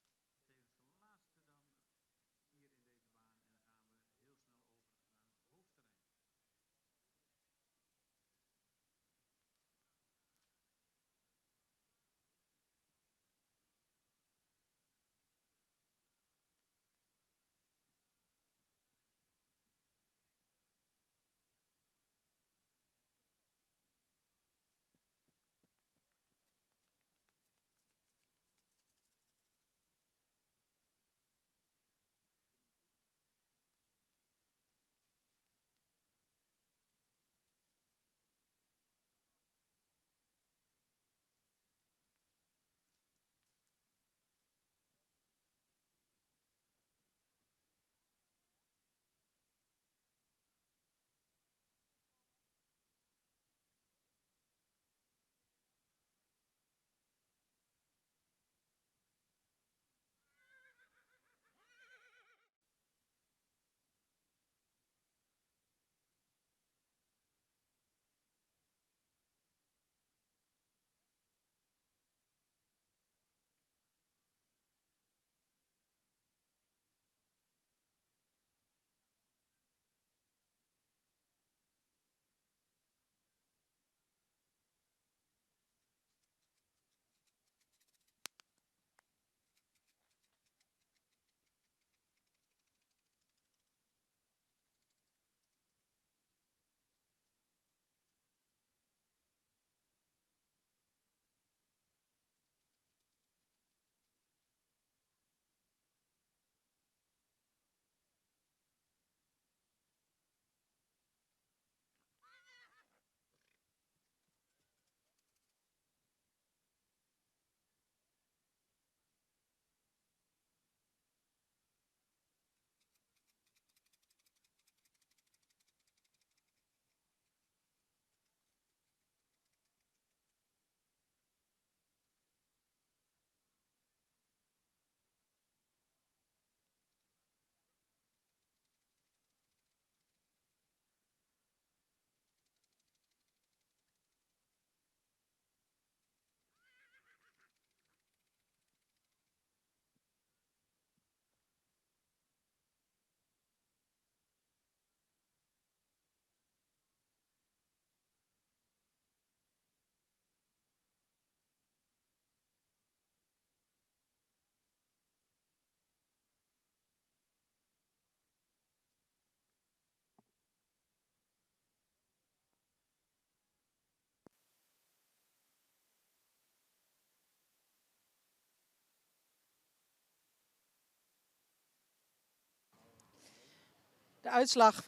De uitslag.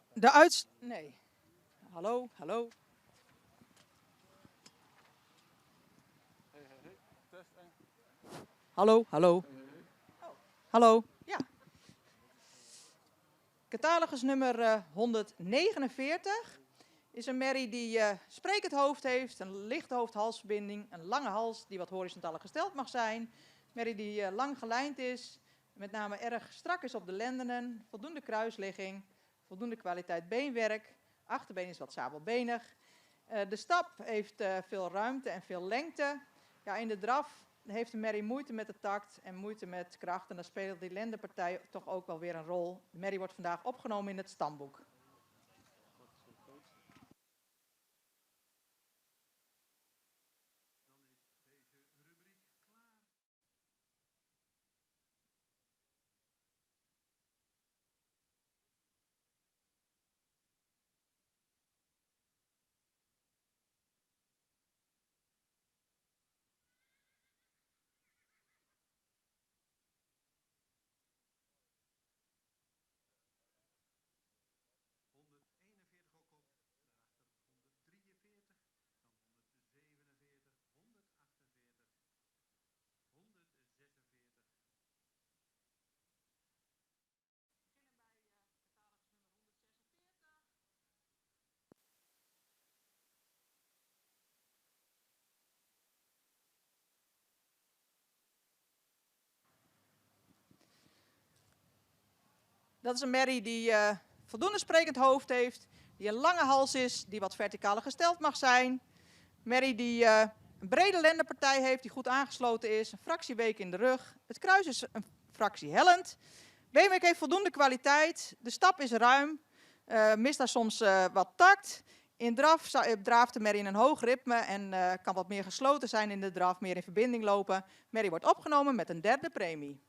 Nee. Hallo, hallo. Hallo, hallo. Hallo, ja. Catalogus nummer 149 is een merrie die sprekend hoofd heeft, een lichte hoofd-halsverbinding, een lange hals die wat horizontaal gesteld mag zijn. Merrie die lang gelijnd is, met name erg strak is op de lendenen, voldoende kruisligging, voldoende kwaliteit beenwerk. Achterbeen is wat sabelbenig. De stap heeft veel ruimte en veel lengte. Ja, in de draf heeft de merrie moeite met de tact en moeite met kracht. En dan speelt die lendenpartij toch ook wel weer een rol. De merrie wordt vandaag opgenomen in het stamboek. Dat is een merrie die voldoende sprekend hoofd heeft, die een lange hals is, die wat verticaler gesteld mag zijn. Merrie die een brede lendenpartij heeft, die goed aangesloten is, een fractie week in de rug. Het kruis is een fractie hellend. Beenwerk heeft voldoende kwaliteit, de stap is ruim, mist daar soms wat tact. In draf draaft de merrie in een hoog ritme en kan wat meer gesloten zijn in de draf, meer in verbinding lopen. Merrie wordt opgenomen met een derde premie.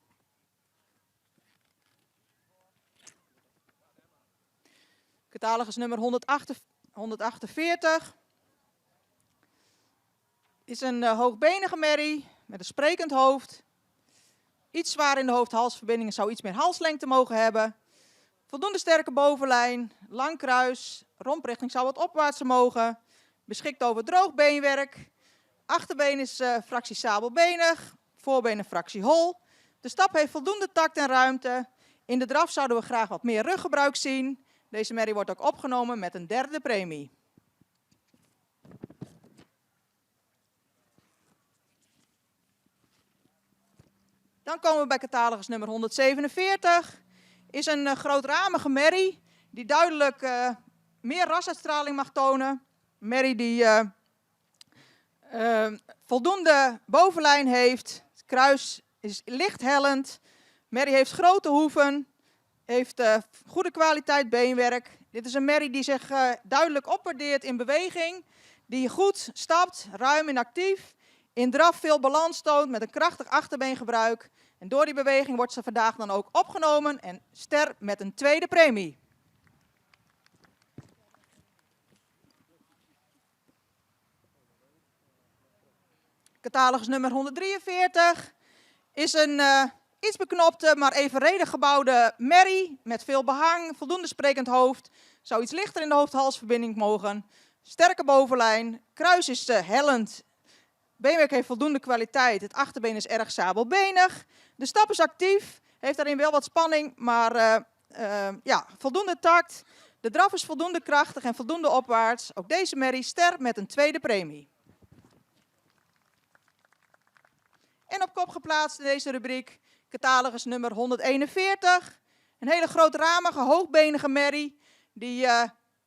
Catalogus nummer 148 is een hoogbenige merrie met een sprekend hoofd. Iets zwaar in de hoofd-halsverbindingen, zou iets meer halslengte mogen hebben. Voldoende sterke bovenlijn, lang kruis, romprichting zou wat opwaartser mogen. Beschikt over droog beenwerk. Achterbeen is fractie sabelbenig, voorbeen een fractie hol. De stap heeft voldoende tact en ruimte. In de draf zouden we graag wat meer ruggebruik zien. Deze merrie wordt ook opgenomen met een derde premie. Dan komen we bij catalogus nummer 147. Is een grootramige merrie die duidelijk meer rasuitstraling mag tonen. Een merrie die voldoende bovenlijn heeft. Het kruis is licht hellend. Merrie heeft grote hoeven. Heeft goede kwaliteit beenwerk. Dit is een merrie die zich duidelijk opwaardeert in beweging. Die goed stapt, ruim en actief. In draf veel balans toont met een krachtig achterbeengebruik. En door die beweging wordt ze vandaag dan ook opgenomen en ster met een tweede premie. Catalogus nummer 143 is een iets beknopte, maar evenredig gebouwde merrie met veel behang, voldoende sprekend hoofd. Zou iets lichter in de hoofd-halsverbinding mogen. Sterke bovenlijn, kruis is hellend. Beenwerk heeft voldoende kwaliteit, het achterbeen is erg sabelbenig. De stap is actief, heeft daarin wel wat spanning, maar voldoende tact. De draf is voldoende krachtig en voldoende opwaarts. Ook deze merrie ster met een tweede premie. En op kop geplaatst in deze rubriek, catalogus nummer 141. Een hele grootramige, hoogbenige merrie die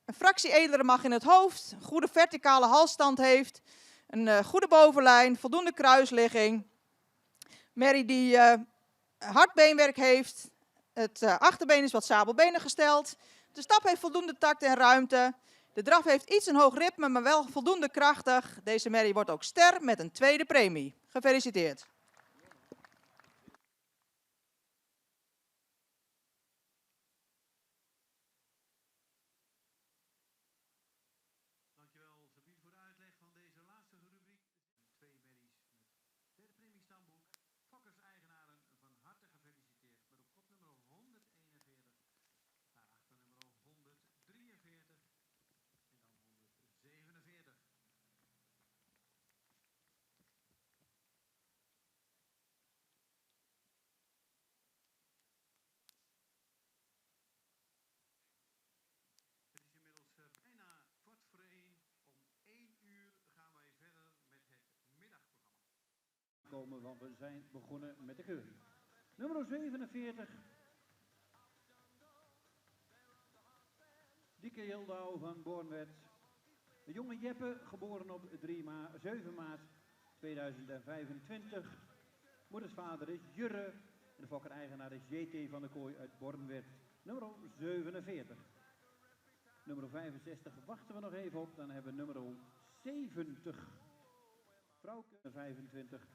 een fractie edele mag in het hoofd, een goede verticale halsstand heeft, een goede bovenlijn, voldoende kruisligging. Merrie die hard beenwerk heeft, het achterbeen is wat sabelbenig gesteld. De stap heeft voldoende tact en ruimte. De draf heeft iets een hoog ritme, maar wel voldoende krachtig. Deze merrie wordt ook ster met een tweede premie. Gefeliciteerd. Dankjewel Sabine voor de uitleg van deze laatste rubriek. Twee merries met derde premie stamboek. Fokkers eigenaren van harte gefeliciteerd. Met op kop nummer 141. Daarachter nummer 143 en dan 147. Het is inmiddels bijna 1:15. Om 1 uur gaan wij verder met het middagprogramma. Komen, want we zijn begonnen met de keuring. Nummer 47. Dieke Hildau van Bornwerd. De jonge Jeppe, geboren op 7 maart 2025. Moeders vader is Jurre. En de fokker-eigenaar is JT van der Kooi uit Bornwerd. Nummer 47. Nummer 65 wachten we nog even op. Dan hebben we nummer 70. Vrouwke 25.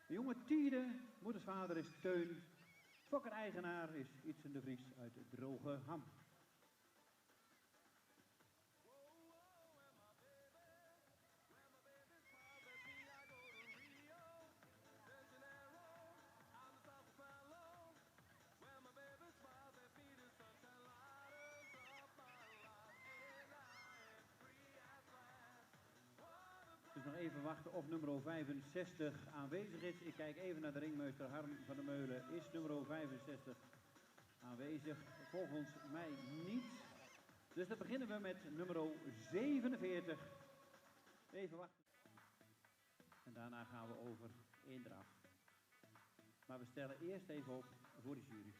De jonge Tiede, moeders vader is Teun. Fokker-eigenaar is Ietsen de Vries uit Droge Ham. Dus nog even wachten of nummer 65 aanwezig is. Ik kijk even naar de ringmeester Harm van der Meulen. Is nummer 65 aanwezig? Volgens mij niet. Dus dan beginnen we met nummer 47. Even wachten. En daarna gaan we over in draf. Maar we stellen eerst even op voor de jury.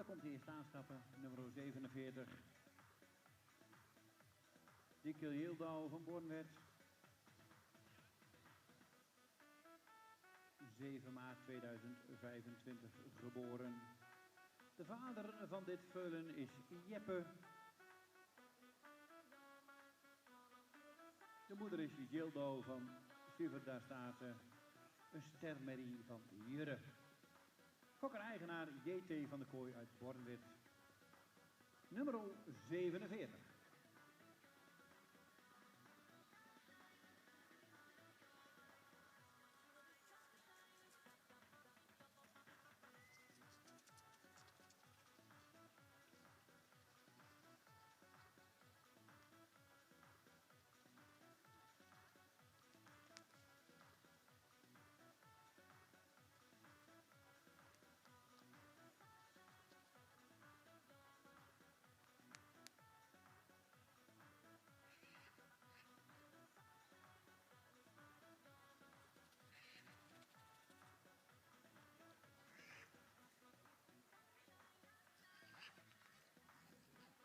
komt de eerste aanstappen, nummer 47. Dikkel Yildau van Bornwerd. 7 maart 2025 geboren. De vader van dit veulen is Jeppe. De moeder is Yildau van Suverdastase. Een stermerrie van Jurre. Fokker-eigenaar J.T. van de Kooi uit Bornwerd. Nummer 47.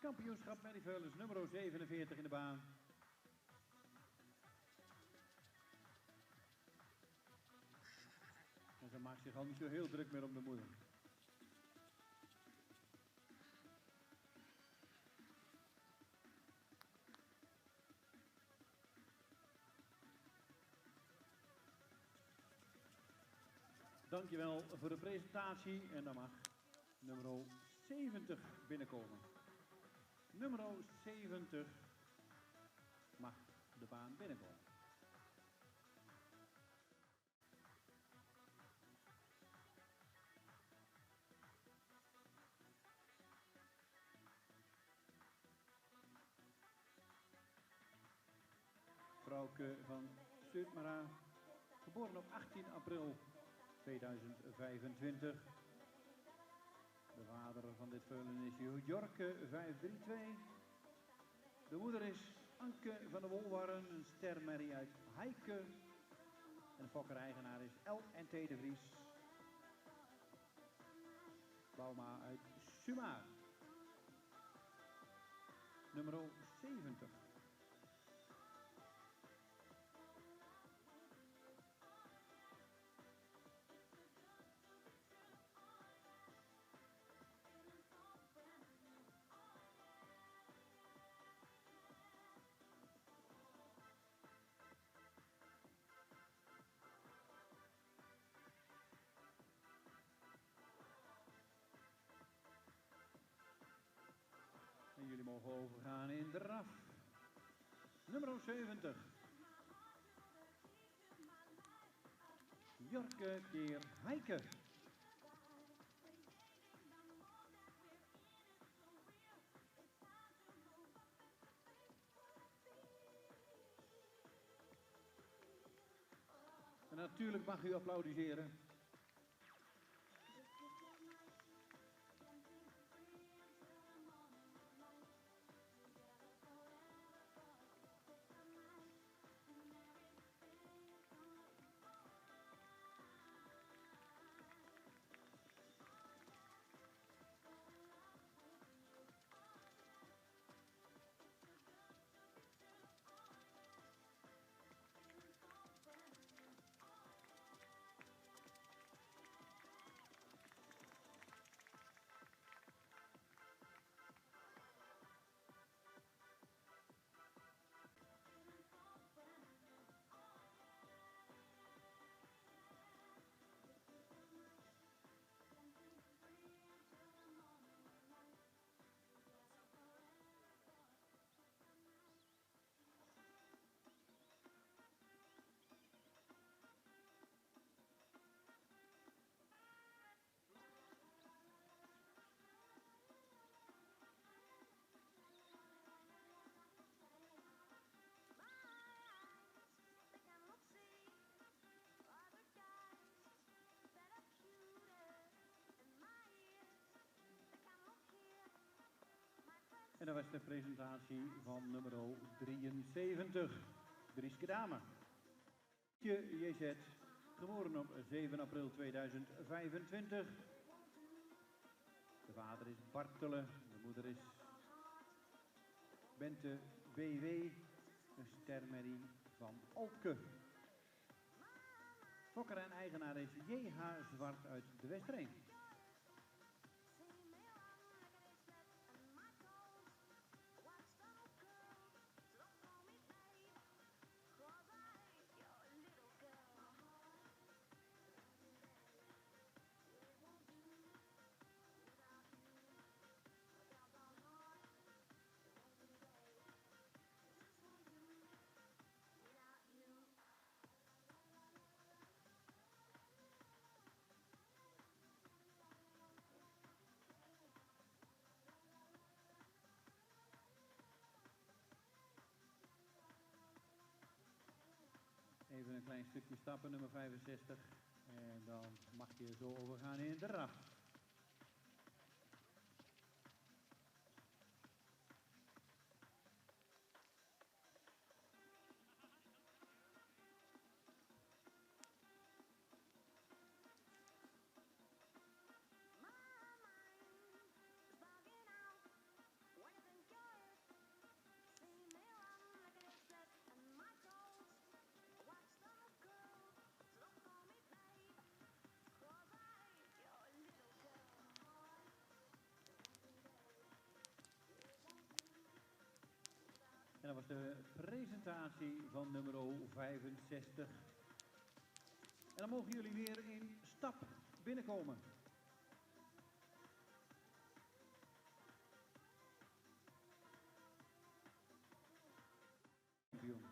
Kampioenschap Merrieveulens nummer 47 in de baan. En ze maakt zich al niet zo heel druk meer om de moeder. Dankjewel voor de presentatie en dan mag nummer 70 binnenkomen. Nummer 70 mag de baan binnenkomen. Vrouwke van Sutmara, geboren op 18 april 2025. De vader van dit veulen is Jorke 532. De moeder is Anke van de Wolwarren, een stermerrie uit Heike. En de fokker-eigenaar is L&T de Vries. Bauma uit Sumaar. Nummer 70. En jullie mogen overgaan in de RAF. Nummer 70. Jorke keer Heike. En natuurlijk mag u applaudisseren. En dat was de presentatie van nummer 73, Drieske Dame. JZ, geboren op 7 april 2025. De vader is Bartelen, de moeder is Bente BW, een stermerrie van Alke. Fokker en eigenaar is J.H. Zwart uit de Westrijn. Even een klein stukje stappen, nummer 65. En dan mag je zo overgaan in de draf. En dat was de presentatie van nummer 65. En dan mogen jullie weer in stap binnenkomen. Kampioen.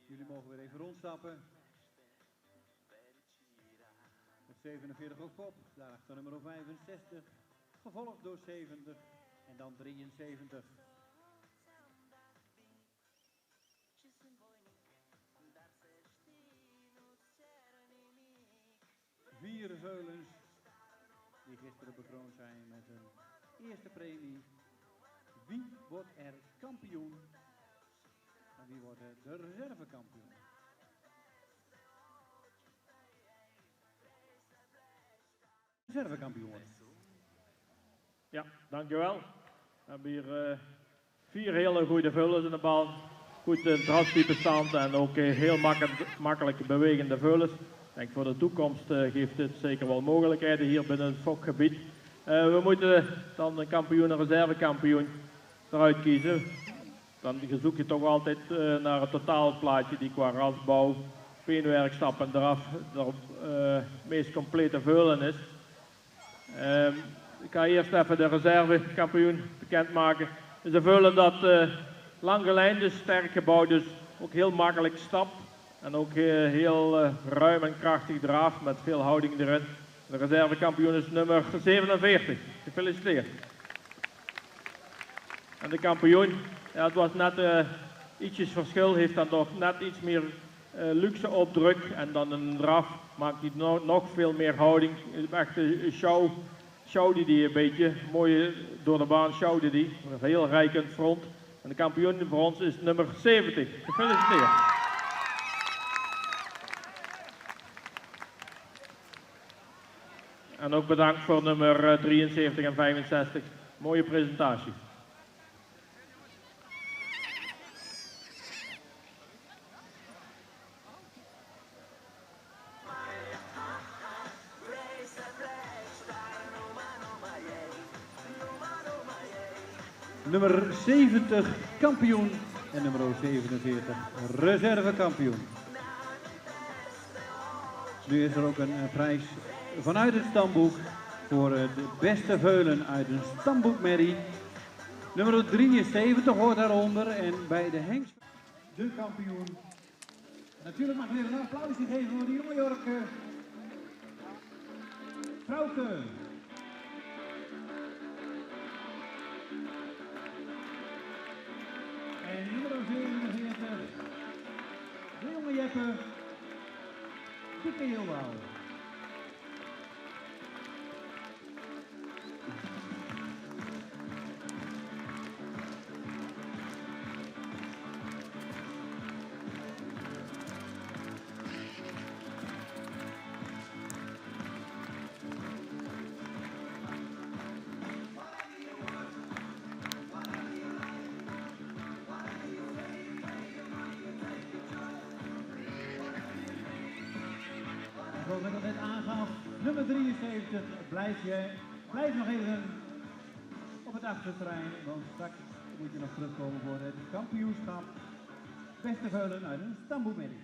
Jullie mogen weer even rondstappen. Met 47 op kop, daarachter nummer 65, gevolgd door 70 en dan 73. Vier veulens die gisteren bekroond zijn met een eerste premie. Wie wordt er kampioen? En wie wordt de reservekampioen? Reservekampioen wordt. Ja, dankjewel. We hebben hier 4 hele goede veulens in de baan. Goed draadtype stand en ook heel makkelijk bewegende veulens. Ik denk voor de toekomst geeft dit zeker wel mogelijkheden hier binnen het fokgebied. We moeten dan een kampioen en reservekampioen eruit kiezen. Dan zoek je toch altijd naar een totaalplaatje die qua rasbouw, beenwerk, stap en draf de meest complete veulen is. Ik ga eerst even de reservekampioen bekendmaken. Het is een veulen dat lang gelijnd is, sterk gebouwd, dus ook heel makkelijk stapt. En ook heel ruim en krachtig draaf met veel houding erin. De reservekampioen is nummer 47. Gefeliciteerd. En de kampioen, ja, het was net ietsjes verschil, heeft dan toch net iets meer luxe opdruk. En dan een draf maakt hij nog veel meer houding. Echt een sjouwde die een beetje. Mooi door de baan sjouwde die. Heel rijk in het front. En de kampioen voor ons is nummer 70. Gefeliciteerd. En ook bedankt voor nummer 73 en 65. Mooie presentatie. Nummer 70 kampioen en nummer 47 reservekampioen. Nu is er ook een prijs vanuit het stamboek voor de beste veulen uit een stamboekmerrie. Nummer 73 hoort daaronder en bij de hengst de kampioen. Natuurlijk mag ik weer een applausje geven voor de jonge Jorke. Frauke. En nummer 47, de jonge Jeppe, Dikke Hilbouw. zoals ik al net aangaf, nummer 73, blijf nog even op het achterterrein, want straks moet je nog terugkomen voor het kampioenschap beste veulen uit een stamboekmerrie.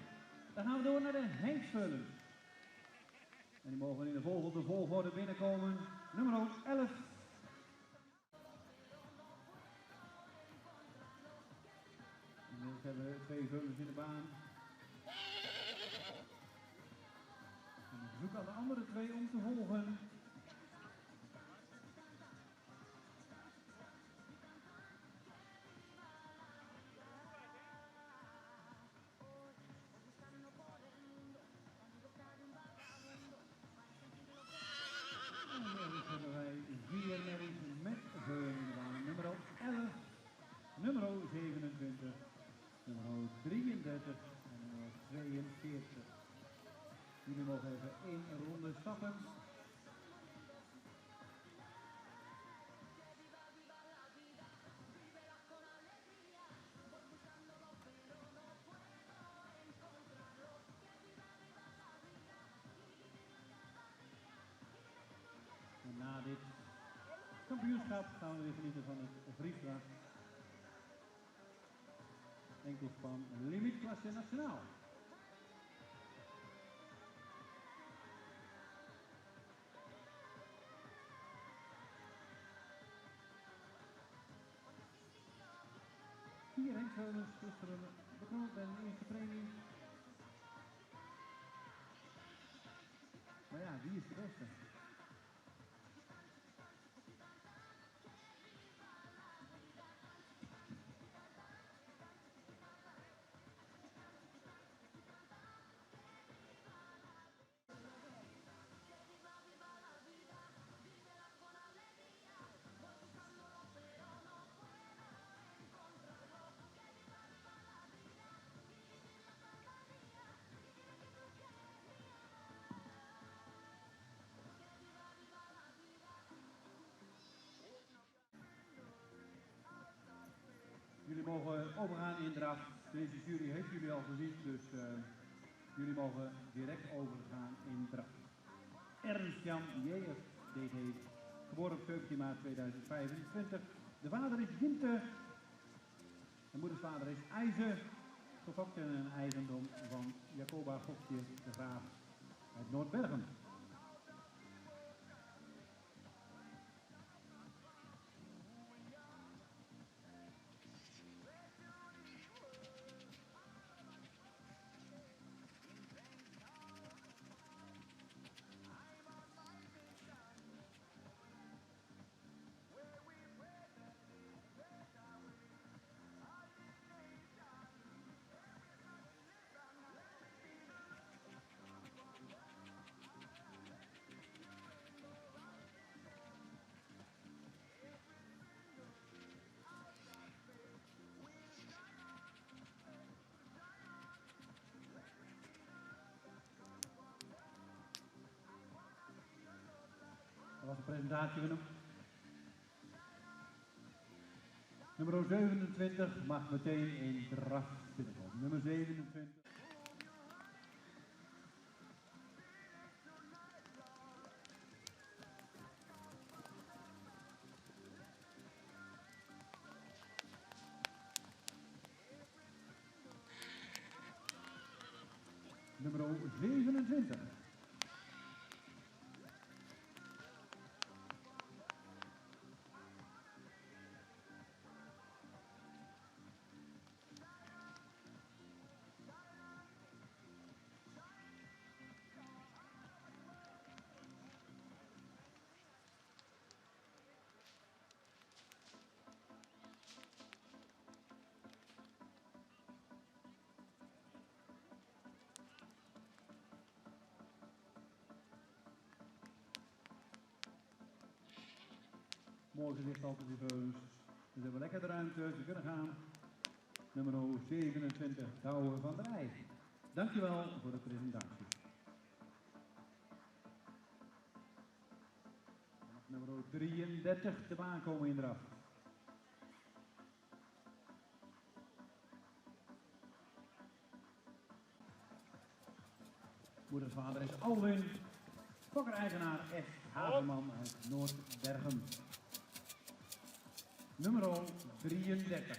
Dan gaan we door naar de Henksveulen. En die mogen in de volgorde binnenkomen. Nummer 11. Inmiddels hebben we 2 veulens in de baan. En ik zoek aan de andere 2 om te volgen. Hebben wij 4 merries met veulen in de baan. Nummer 11, nummer 27, nummer 33 en nummer 42. Jullie mogen even 1 ronde stappen. En na dit kampioenschap gaan we weer genieten van het Vriesgracht enkelspan limietklasse nationaal. Hier Henksveulens gisteren bekroond bij de eerste premie. Maar ja, wie is de beste? Jullie mogen overgaan in draf. Deze jury heeft jullie al gezien, dus jullie mogen direct overgaan in draf. Ernst-Jan Jeers deed hij, geboren op 17 maart 2025. De vader is Jinte. De moeders vader is IJzer. Gefokt in een eigendom van Jacoba Gokje de Graaf uit Noordbergen. Dat was de presentatie van hem. Nummer 27 mag meteen in draf binnenkomen. Nummer 27. Nummer 27. Mooi gezicht altijd die veulens. Dus hebben we lekker de ruimte, ze kunnen gaan. Nummer 27, Douwe van der Rij. Dankjewel voor de presentatie. Nummer 33, de baan komen in draf. Moedersvader is Alwin. Fokker-eigenaar S. Haverman uit Noordbergen. Nummer 33.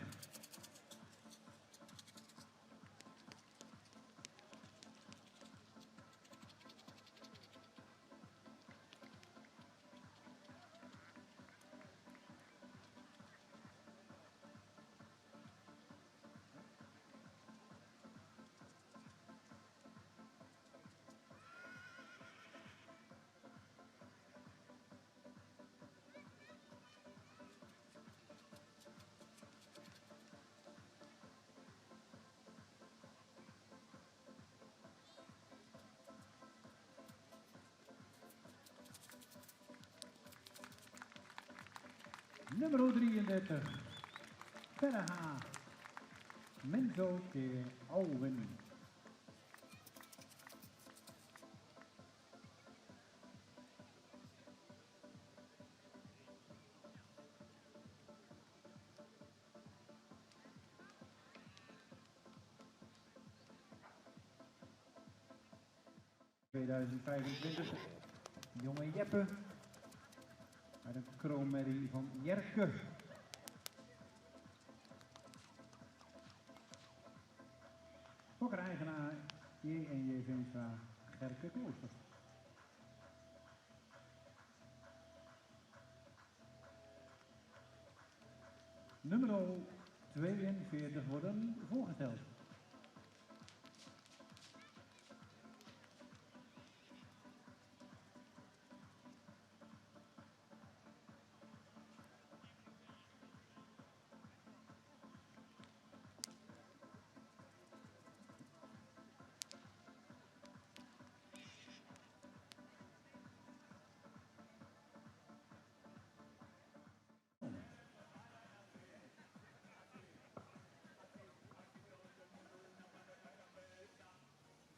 Nummer 33. Verre H. Menzo keer Alwin. ...2025, jonge Jeppe, uit een kroonmerrie van Jerke. Fokker-eigenaar J.N.J. Veenstra, Gerke Klooster. Nummer 42 worden voorgesteld.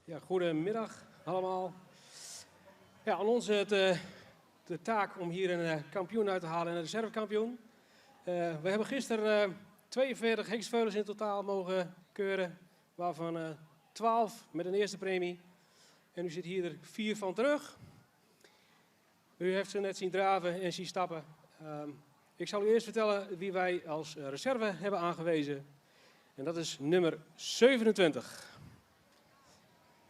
Ja, goedemiddag allemaal. Ja, aan ons de taak om hier een kampioen uit te halen en een reservekampioen. We hebben gisteren 42 heksenveulens in totaal mogen keuren, waarvan 12 met een eerste premie. En u ziet hier er 4 van terug. U heeft ze net zien draven en zien stappen. Ik zal u eerst vertellen wie wij als reserve hebben aangewezen. En dat is nummer 27.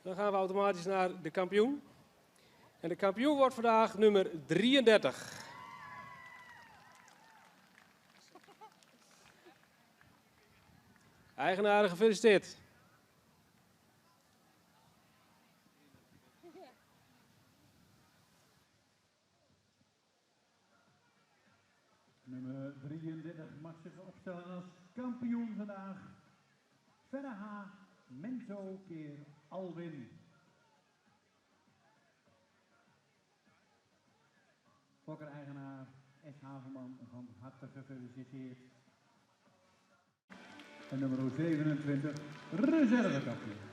Dan gaan we automatisch naar de kampioen. En de kampioen wordt vandaag nummer 33. Eigenaren, gefeliciteerd. Nummer 33 mag zich opstellen als kampioen vandaag. Verre H. Menzo keer Alwin. Fokker-eigenaar S. Haverman, van harte gefeliciteerd. En nummer 27, reservekampioen.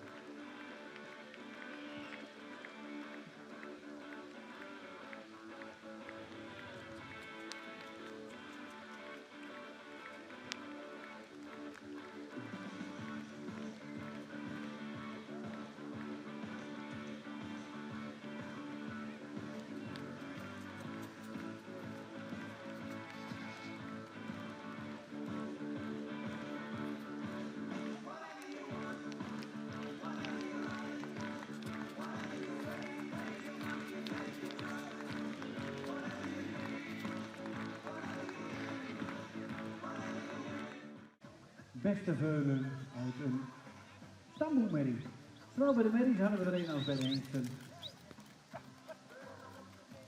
Beste veulen uit een stamboekmerrie. Zowel bij de merries hadden we er een als bij de hengsten.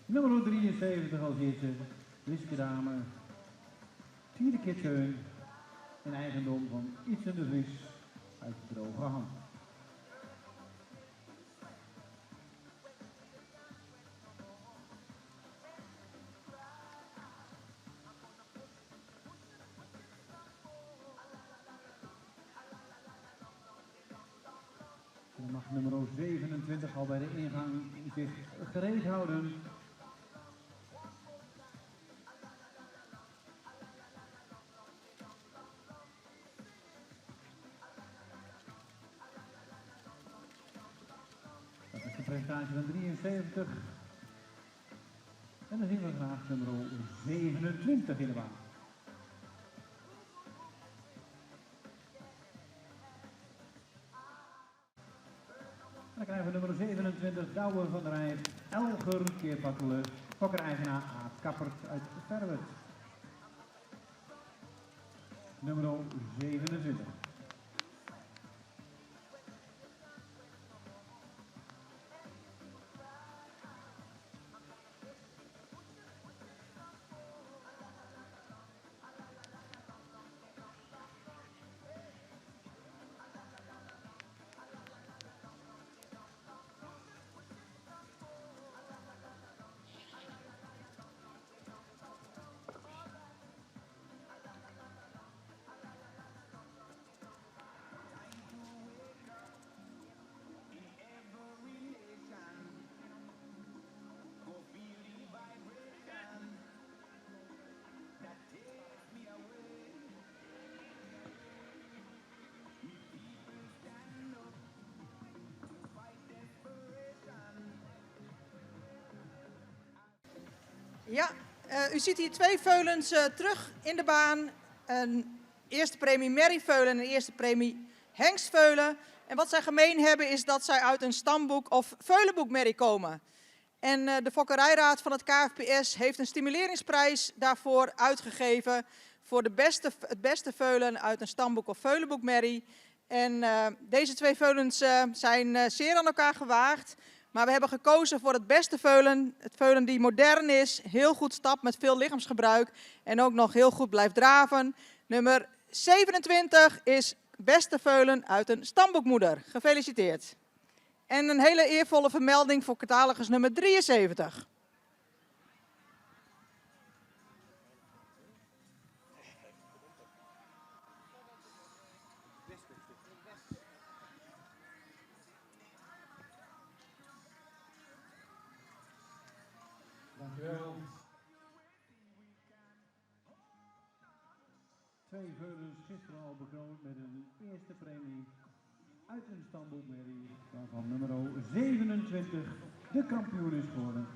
Nummer 73 als eerste, Liske Dame, Tierde Kitscheun, een eigendom van Ietsen de Vries uit de Droge Hand. Dan mag nummer 27 al bij de ingang zich gereed houden. Dat is de prestatie van 73. En dan zien we graag nummer 27 in de baan. Dan krijgen we nummer 27, Douwe van der Rijt, Elger Keerpattelen, fokker-eigenaar A. Kappert uit Verwet. Nummer 27. Ja, u ziet hier twee veulens terug in de baan. Een eerste premie merrieveulen en een eerste premie hengstveulen. En wat zij gemeen hebben is dat zij uit een stamboek of veulenboekmerrie komen. En de Fokkerijraad van het KFPS heeft een stimuleringsprijs daarvoor uitgegeven voor het beste veulen uit een stamboek of veulenboekmerrie. En deze twee veulens zijn zeer aan elkaar gewaagd. Maar we hebben gekozen voor het beste veulen. Het veulen die modern is, heel goed stapt met veel lichaamsgebruik en ook nog heel goed blijft draven. Nummer 27 is beste veulen uit een stamboekmoeder. Gefeliciteerd. En een hele eervolle vermelding voor catalogus nummer 73. Dankjewel. Twee veulens gisteren al bekroond met een eerste premie uit een stamboekmerrie, waarvan nummer 27 de kampioen is geworden.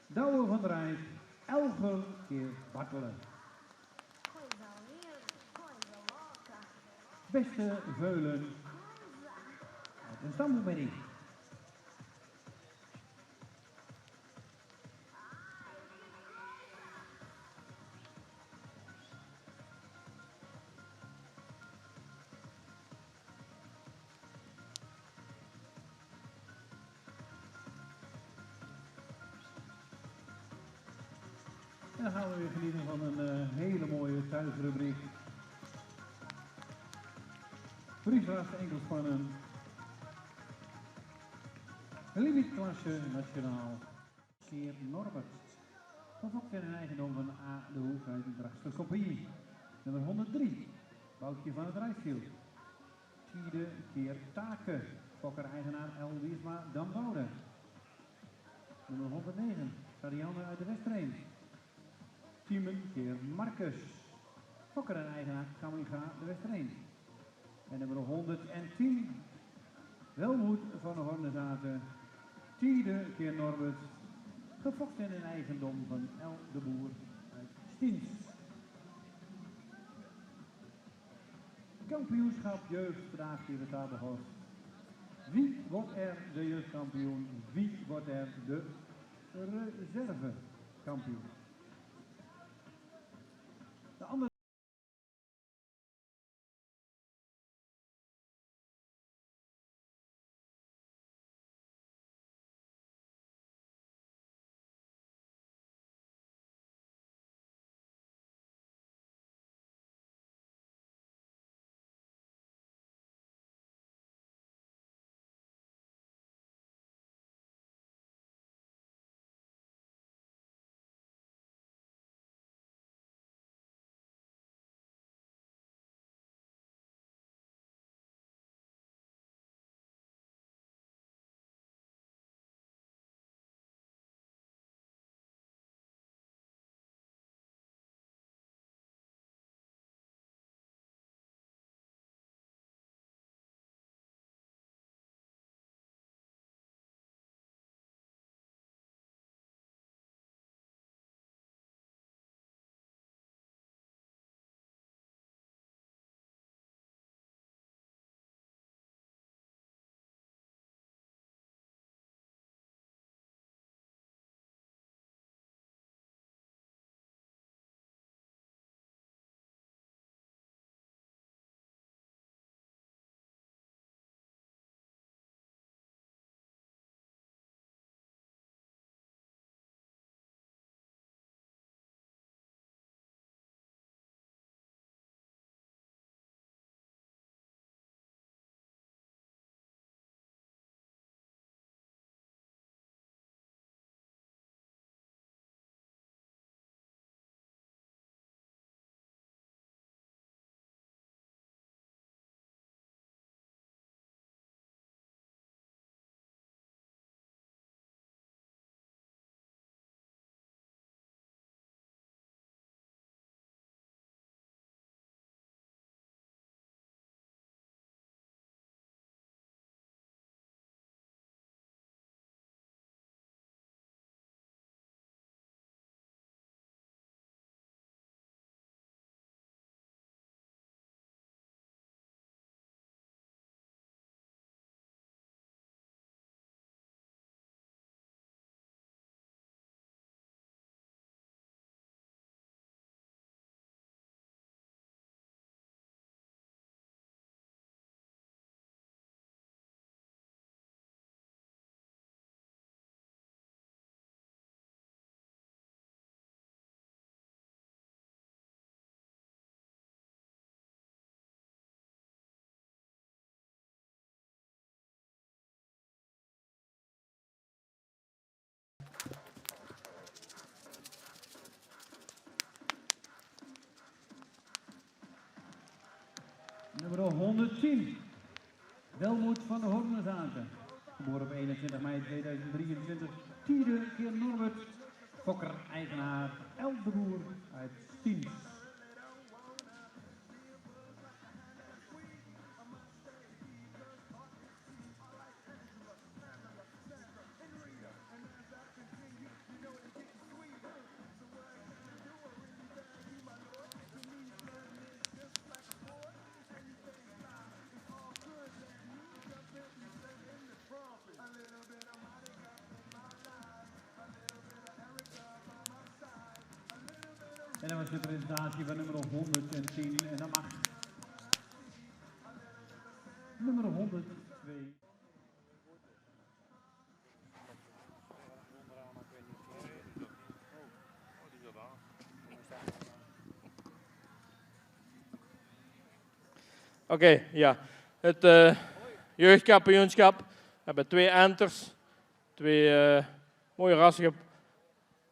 Douwe van der Rijt, Elger Keerpattelen. Beste veulen uit een stamboekmerrie. En dan gaan we weer genieten van een hele mooie thuisrubriek. Vriesras enkelspannen. Limietklasse nationaal. Keer Norbert. Verfokt in eigendom van A. de Hoek uit de Drachtse Kopie. Nummer 103. Boutje van het Rijsveld. Tiede Keer Taken. Fokker-eigenaar L. Wiersma Damboude. Nummer 109. Sarianne uit de Westreen. Tiemen Keer Marcus. Fokker en eigenaar Kaminga de Westreen. En nummer 110. Welmoed van de Hornezaten. Tiede Keer Norbert. Gefokt in eigendom van L. de Boer uit Stiens. Kampioenschap jeugd vandaag hier de tafelhoofd. Wie wordt er de jeugdkampioen? Wie wordt er de reservekampioen? De andere 110. Welmoed van de Hornezaten. Geboren op 21 mei 2023. Tiende keer Norbert. Fokker, eigenaar Elf de Boer uit Stiens. En dat was de presentatie van nummer 110 en dan mag nummer 102. Oké, ja. Het jeugdkampioenschap. We hebben 2 enters. 2 mooie rassige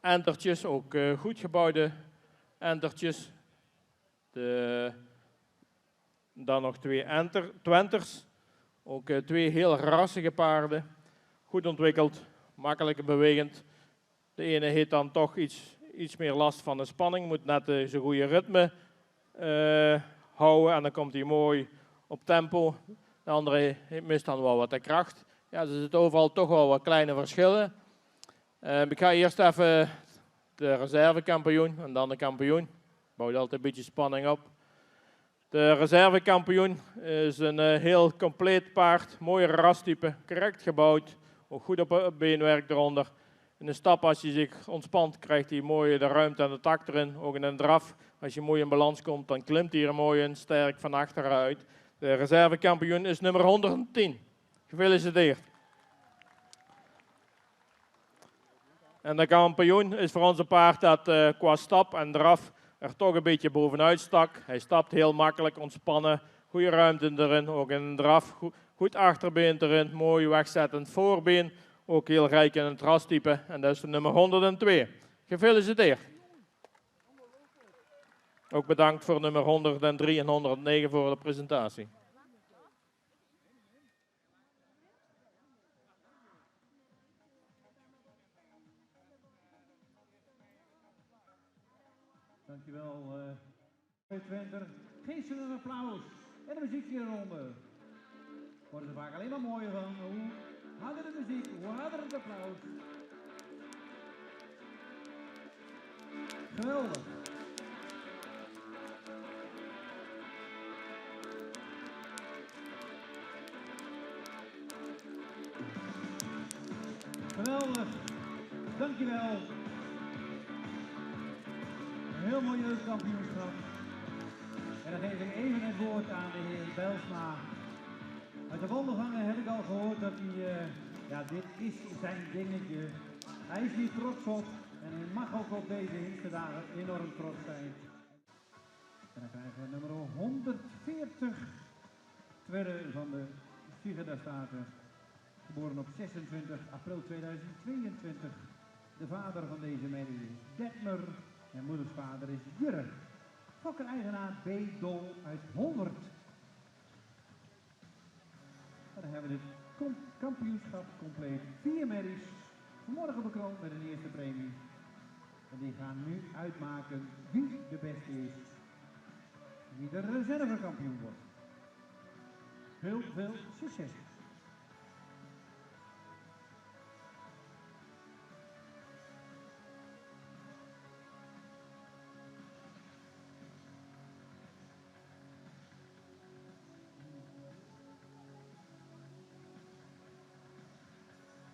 entertjes, ook goed gebouwde entertjes. Dan nog 2 twenters. Ook 2 heel rassige paarden. Goed ontwikkeld, makkelijk bewegend. De ene heeft dan toch iets meer last van de spanning. Moet net zijn goede ritme houden en dan komt hij mooi op tempo. De andere mist dan wel wat de kracht. Ja, er zitten overal toch wel wat kleine verschillen. Ik ga eerst even de reservekampioen en dan de kampioen. Bouwt altijd een beetje spanning op. De reservekampioen is een heel compleet paard. Mooie rastype, correct gebouwd. Ook goed op beenwerk eronder. In de stap, als hij zich ontspant, krijgt hij mooi de ruimte en de tak erin. Ook in een draf, als je mooi in balans komt, dan klimt hij er mooi in, sterk van achteruit. De reservekampioen is nummer 110. Gefeliciteerd. En de kampioen is voor ons een paard dat qua stap en draf er toch een beetje bovenuit stak. Hij stapt heel makkelijk, ontspannen, goede ruimte erin, ook in een draf, goed achterbeen erin, mooi wegzettend voorbeen. Ook heel rijk in het rastype en dat is de nummer 102. Gefeliciteerd. Ook bedankt voor nummer 103 en 109 voor de presentatie. Dankjewel, Twenter. Geef ze een applaus. En de muziek hier eronder. Worden er vaak alleen maar mooier van. Hoe harder de muziek, hoe harder het applaus. Geweldig. Geweldig. Dankjewel. Een heel mooi jeugdkampioenschap. En dan geef ik even het woord aan de heer Bijlsma. Uit de wandelgangen heb ik al gehoord dat hij, ja, dit is zijn dingetje. Hij is hier trots op en hij mag ook op deze Hinsterdagen enorm trots zijn. En dan krijgen we nummer 140, tweede van de Sigeda Staten. Geboren op 26 april 2022. De vader van deze medaille is Detmer en moeders vader is Jurre. Fokker-eigenaar B. Dol uit 100. En dan hebben we het kampioenschap compleet. 4 merries. Vanmorgen bekroond met een eerste premie. En die gaan nu uitmaken wie de beste is. Wie de reservekampioen wordt. Heel veel succes.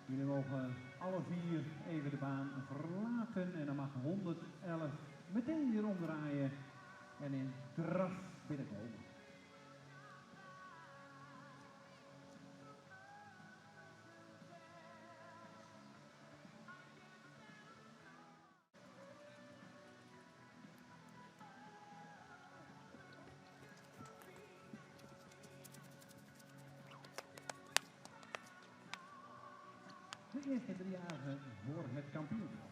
Jullie mogen alle 4 even de baan verlaten en dan mag 111 meteen weer omdraaien en in draf binnenkomen. De eerste 3-jarige voor het kampioenschap.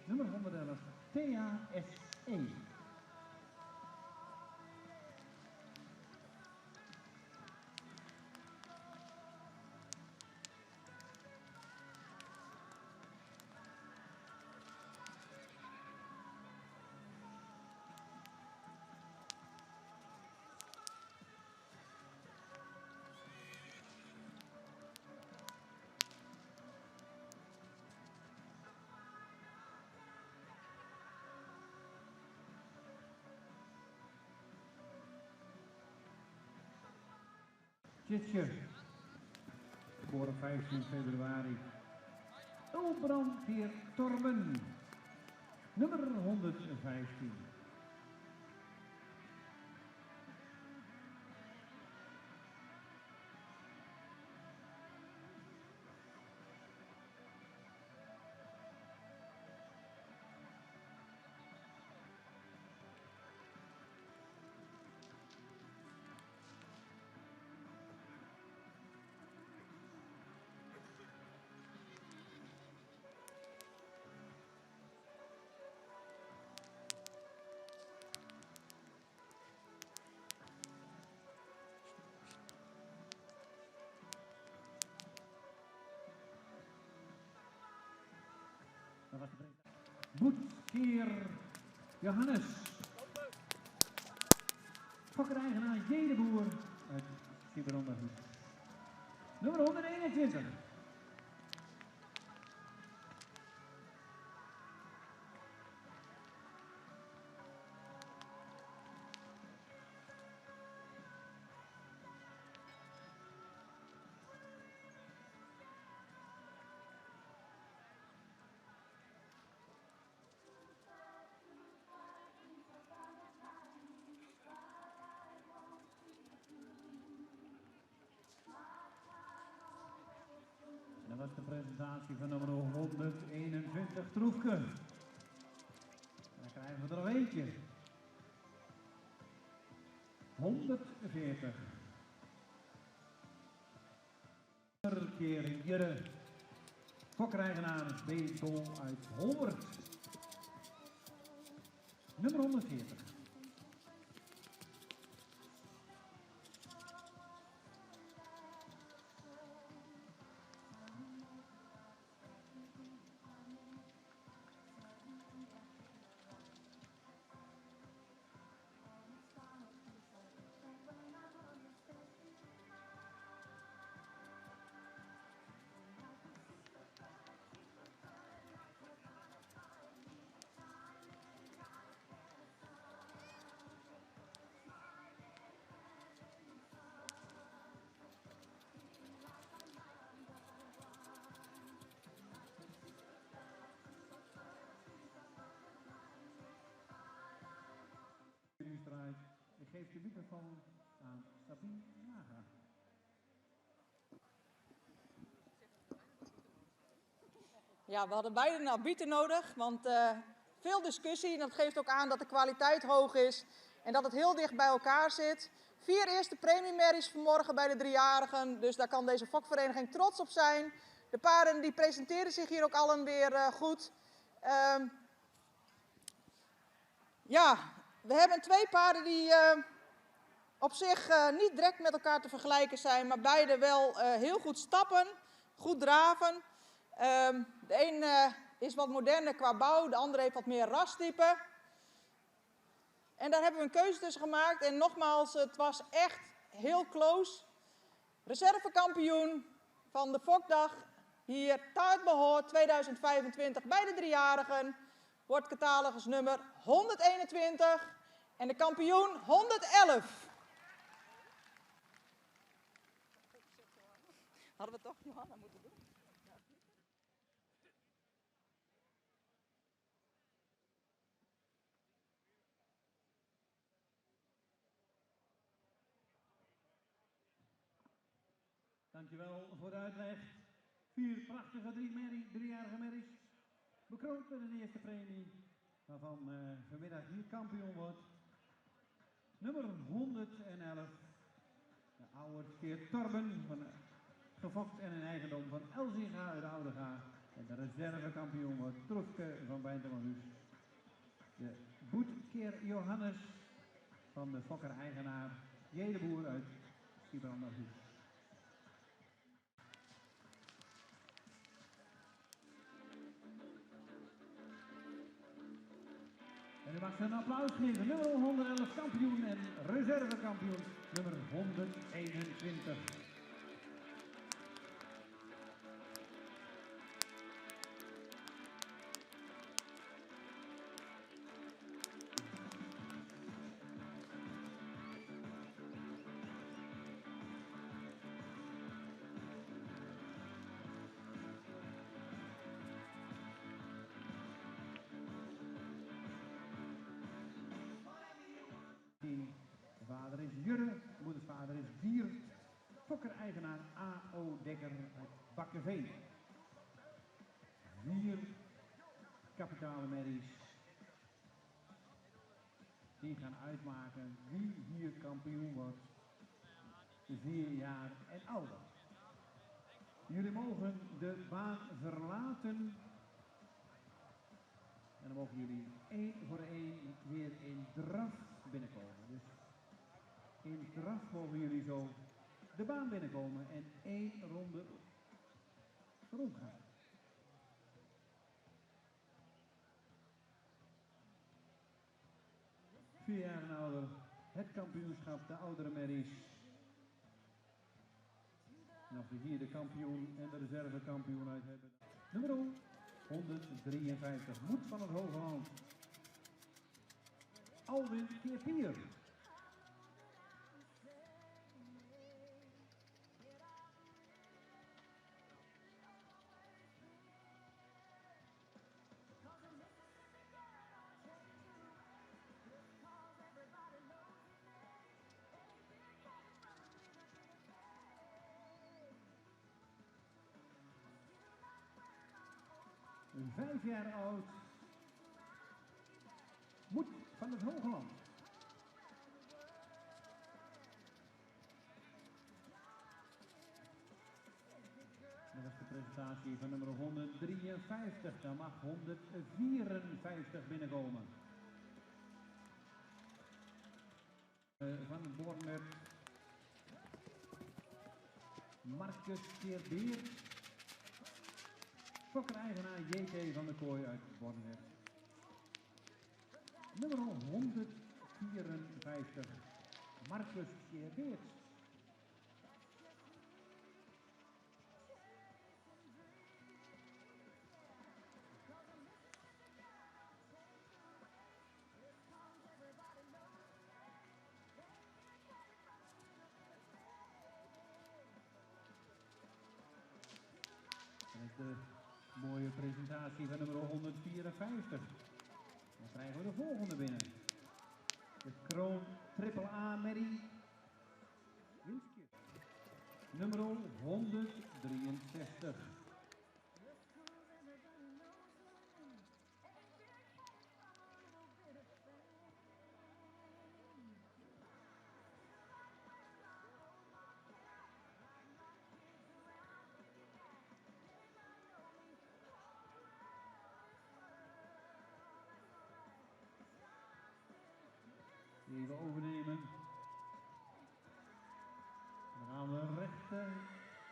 Nummer 111, TASE. Tjitje, geboren 15 februari. Ulbrandheer Torben, nummer 115. Boetkeer Johannes. Fokkereigenaar Jedeboer uit Schieberonderhoek. Nummer 121. Dat was de presentatie van nummer 121 Troefke. En dan krijgen we er nog eentje. 140. Keer Jurre. Fokkereigenaar B-Bol uit Holbert. Nummer 140. Ik geef de microfoon aan Sabine Naga. Ja, we hadden beide een arbiter nodig, want veel discussie. En dat geeft ook aan dat de kwaliteit hoog is en dat het heel dicht bij elkaar zit. 4 eerste premiemerries vanmorgen bij de driejarigen, dus daar kan deze fokvereniging trots op zijn. De paarden die presenteren zich hier ook allen weer goed. Ja, we hebben 2 paarden die op zich niet direct met elkaar te vergelijken zijn, maar beide wel heel goed stappen, goed draven. De een is wat moderner qua bouw, de andere heeft wat meer rastype. En daar hebben we een keuze tussen gemaakt. En nogmaals, het was echt heel close. Reservekampioen van de Fokdag hier Taartbehoor 2025 bij de driejarigen wordt catalogus nummer 121 en de kampioen 111. Hadden we toch Johanna moeten doen? Dankjewel voor de uitleg. 4 prachtige driejarige merries. Bekroond met een eerste premie, waarvan vanmiddag hier kampioen wordt. Nummer 111. De oude Keer Torben, gefokt en een eigendom van Elzinga uit Oudega. En de reservekampioen wordt Troefke van Bijntemelhuis. De Boetkeer Johannes van de fokker-eigenaar Jedeboer uit Schieberonderhoek. En u mag ze een applaus geven. Nummer 111 kampioen en reservekampioen nummer 121. Jurre, moedersvader is Dier, fokker-eigenaar A.O. Dekker uit Bakkeveen. 4 kapitale merries die gaan uitmaken wie hier kampioen wordt, 4 jaar en ouder. Jullie mogen de baan verlaten en dan mogen jullie 1 voor 1 weer in draf binnenkomen. Dus in draf mogen jullie zo de baan binnenkomen en 1 ronde rondgaan. Vier jaar en ouder, het kampioenschap, de oudere merries. En als we hier de kampioen en de reservekampioen uit hebben. Nummer 153, Moed van het Hoogland. Alwin Keerpier. Een 5 jaar oud. Moed van het Hoogland. Dat is de presentatie van nummer 153. Daar mag 154 binnenkomen. Van het Bornweb. Marcus Keerbeer. Fokker-eigenaar J.T. van der Kooi uit Bornweb. Nummer 154, Marcus Keerbeert. Dat is de mooie presentatie van nummer 154. Dan krijgen we de volgende binnen. De Kroon AAA Merrie. Winskje. Nummer 163. Even overnemen. Dan gaan we rechter,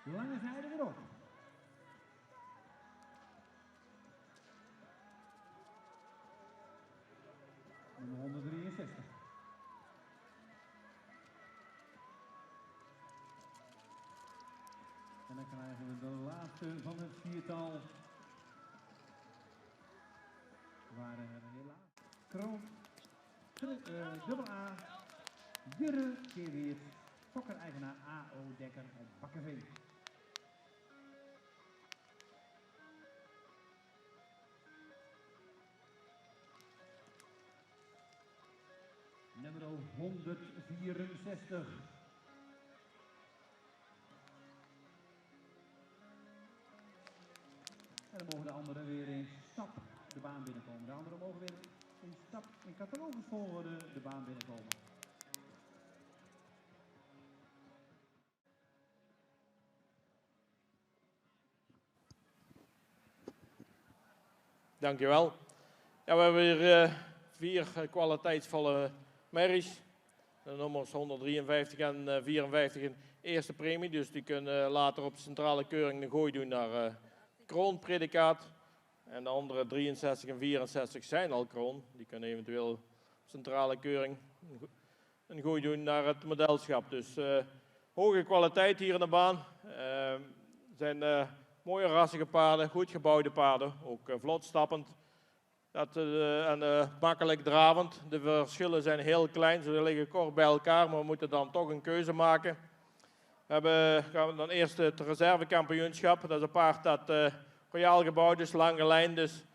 lange zijde erop. Nummer 163. En dan krijgen we de laatste van het viertal. Waren er helaas. Kroon. Dubbel A, Jurre Keerweert, fokker-eigenaar A.O. Dekker uit Bakkeveen. Nummer 164. En dan mogen de anderen weer in stap de baan binnenkomen. De anderen mogen weer in stap in catalogusvolgorde de baan binnenkomen. Dankjewel. Ja, we hebben hier 4 kwaliteitsvolle merries. De nummers 153 en 54 in eerste premie. Dus die kunnen later op centrale keuring een gooi doen naar kroonpredicaat. En de andere 63 en 64 zijn al kroon. Die kunnen eventueel op centrale keuring een gooi doen naar het modelschap. Dus hoge kwaliteit hier in de baan. Zijn mooie rassige paarden, goed gebouwde paarden. Ook vlot stappend en makkelijk dravend. De verschillen zijn heel klein, ze liggen kort bij elkaar, maar we moeten dan toch een keuze maken. Gaan we dan eerst het reservekampioenschap. Dat is een paard dat royaal gebouwd is, lange lijn, dus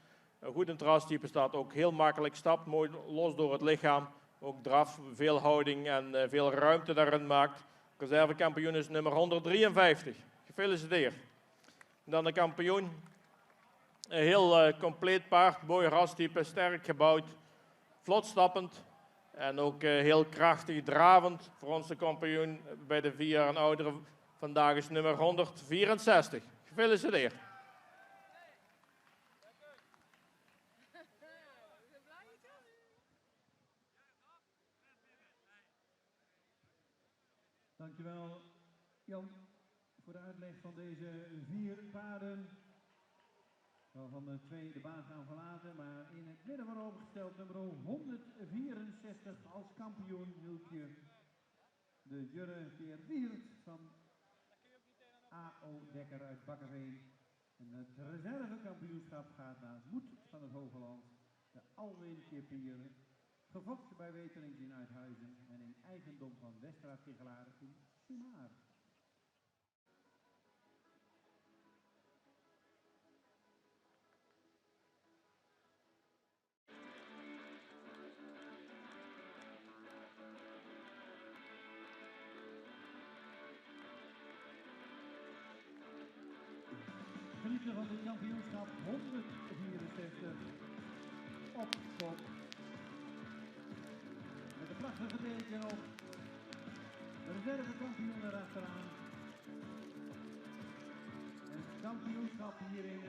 goed in trastype staat, ook heel makkelijk stapt, mooi los door het lichaam. ook draf, veel houding en veel ruimte daarin maakt. Reservekampioen is nummer 153. Gefeliciteerd. En dan de kampioen. Een heel compleet paard, mooi rastype, sterk gebouwd, vlot stappend en ook heel krachtig dravend. Voor onze kampioen bij de 4 jaar en ouderen vandaag is nummer 164. Gefeliciteerd. Dankjewel Jan voor de uitleg van deze 4 paarden. Waarvan de 2 de baan gaan verlaten, maar in het midden wordt opgesteld nummer 164 als kampioen Hilkje de Jurre Keer Wiert van A.O. Dekker uit Bakkeveen. En het reservekampioenschap gaat naar Moed van het Hogeland, de Alwin Kippier, gefokt bij Weterings in Uithuizen en in eigendom van Westra Tigelaar in Sumaar. Genieten van het kampioenschap 164 op kop. Met een prachtige teken op. De reservekampioen erachteraan. En het kampioenschap hier in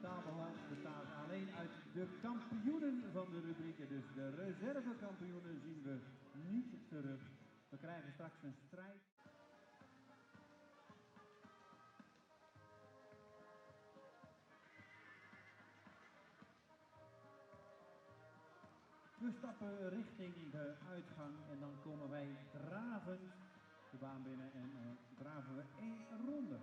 Tabelhof bestaat alleen uit de kampioenen van de rubrieken. Dus de reservekampioenen zien we niet terug. We krijgen straks een strijd. We stappen richting de uitgang en dan komen wij dravend de baan binnen en draven we 1 ronde.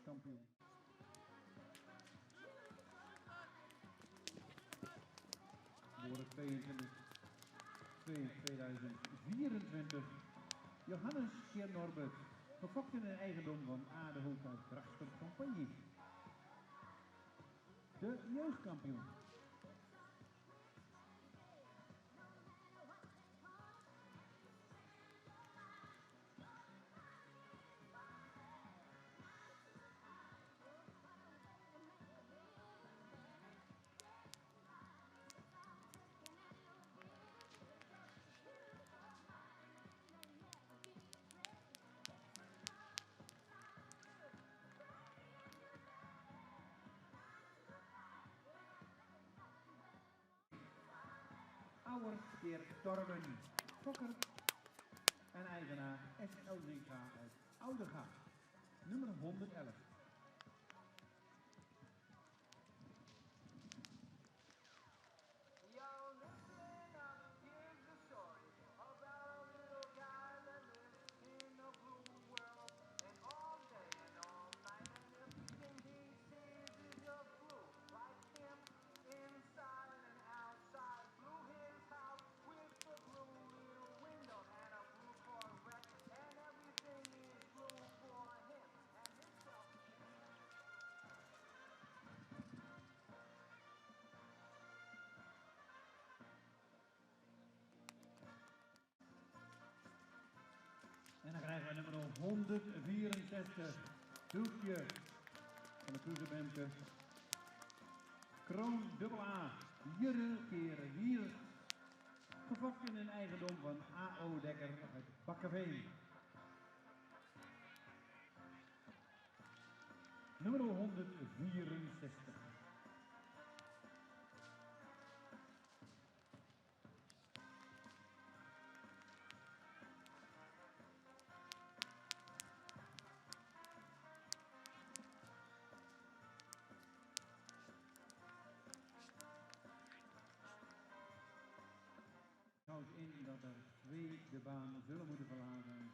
Kampioen. Voor het 22-2024 Johannes Keer Norbert, gefokt in een eigendom van Aardehoek uit Drachter Compagnie. De jeugdkampioen. Auer Keer Torben, fokker en eigenaar S. Elzinga uit Oudega, nummer 111. 164. Doekje van de Kroezebemke. Kroon AA. Jurre keren hier. Gefokt in een eigendom van A.O. Dekker uit Bakkeveen. Nummer 164. Houdt in dat er 2 de baan zullen moeten verlaten.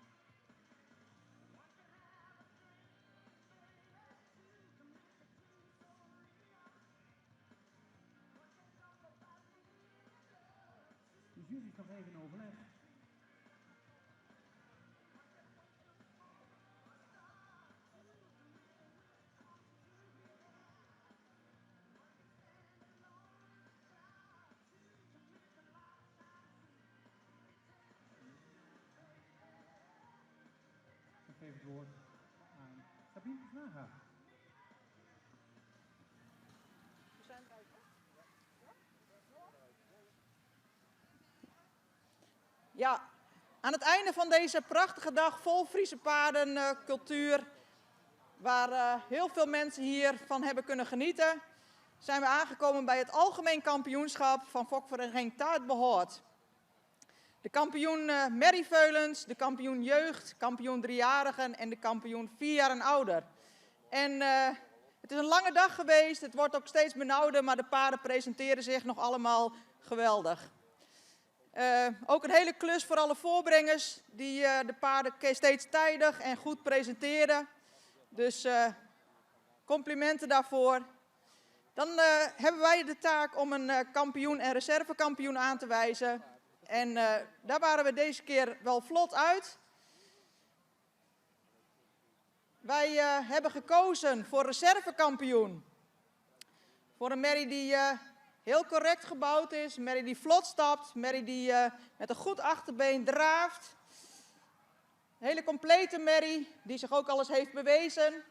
De jury is nog even in overleg. Ik geef het woord aan Sabine Vraga. Ja, aan het einde van deze prachtige dag vol Friese paardencultuur, waar heel veel mensen hier van hebben kunnen genieten, zijn we aangekomen bij het algemeen kampioenschap van fokvereniging Taart Behoort. De kampioen Merrie Veulens, de kampioen jeugd, kampioen driejarigen en de kampioen 4 jaar en ouder. En het is een lange dag geweest, het wordt ook steeds benauwder, maar de paarden presenteren zich nog allemaal geweldig. Ook een hele klus voor alle voorbrengers die de paarden steeds tijdig en goed presenteren. Dus complimenten daarvoor. Dan hebben wij de taak om een kampioen en reservekampioen aan te wijzen. En daar waren we deze keer wel vlot uit. Wij hebben gekozen voor reservekampioen. Voor een merrie die heel correct gebouwd is, een merrie die vlot stapt, een merrie die met een goed achterbeen draaft. Een hele complete merrie die zich ook al eens heeft bewezen.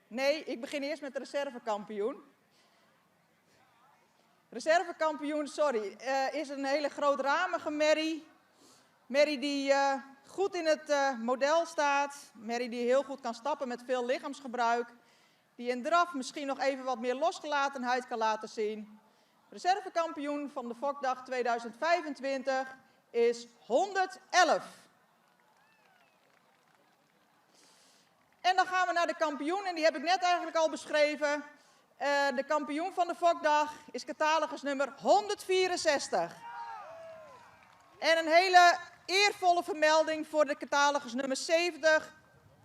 Nee, ik begin eerst met de reservekampioen. Reservekampioen, is een hele grootramige merrie. Merrie die goed in het model staat. Merrie die heel goed kan stappen met veel lichaamsgebruik. Die in draf misschien nog even wat meer losgelatenheid kan laten zien. Reservekampioen van de Fokdag 2025 is 111. En dan gaan we naar de kampioen en die heb ik net eigenlijk al beschreven. De kampioen van de Fokdag is catalogus nummer 164. En een hele eervolle vermelding voor de catalogus nummer 70,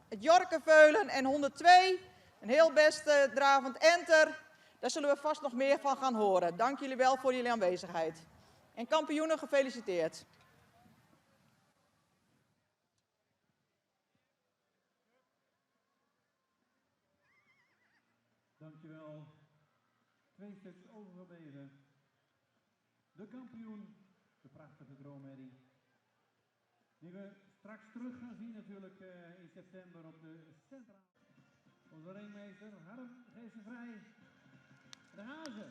het Jorkenveulen en 102. Een heel beste dravend enter. Daar zullen we vast nog meer van gaan horen. Dank jullie wel voor jullie aanwezigheid. En kampioenen gefeliciteerd. Dankjewel. 2 stuks overgebleven. De kampioen, de prachtige droomherrie. Die we straks terug gaan zien natuurlijk in september op de centrale. Onze ringmeester Harm geeft ze vrij. De hazen.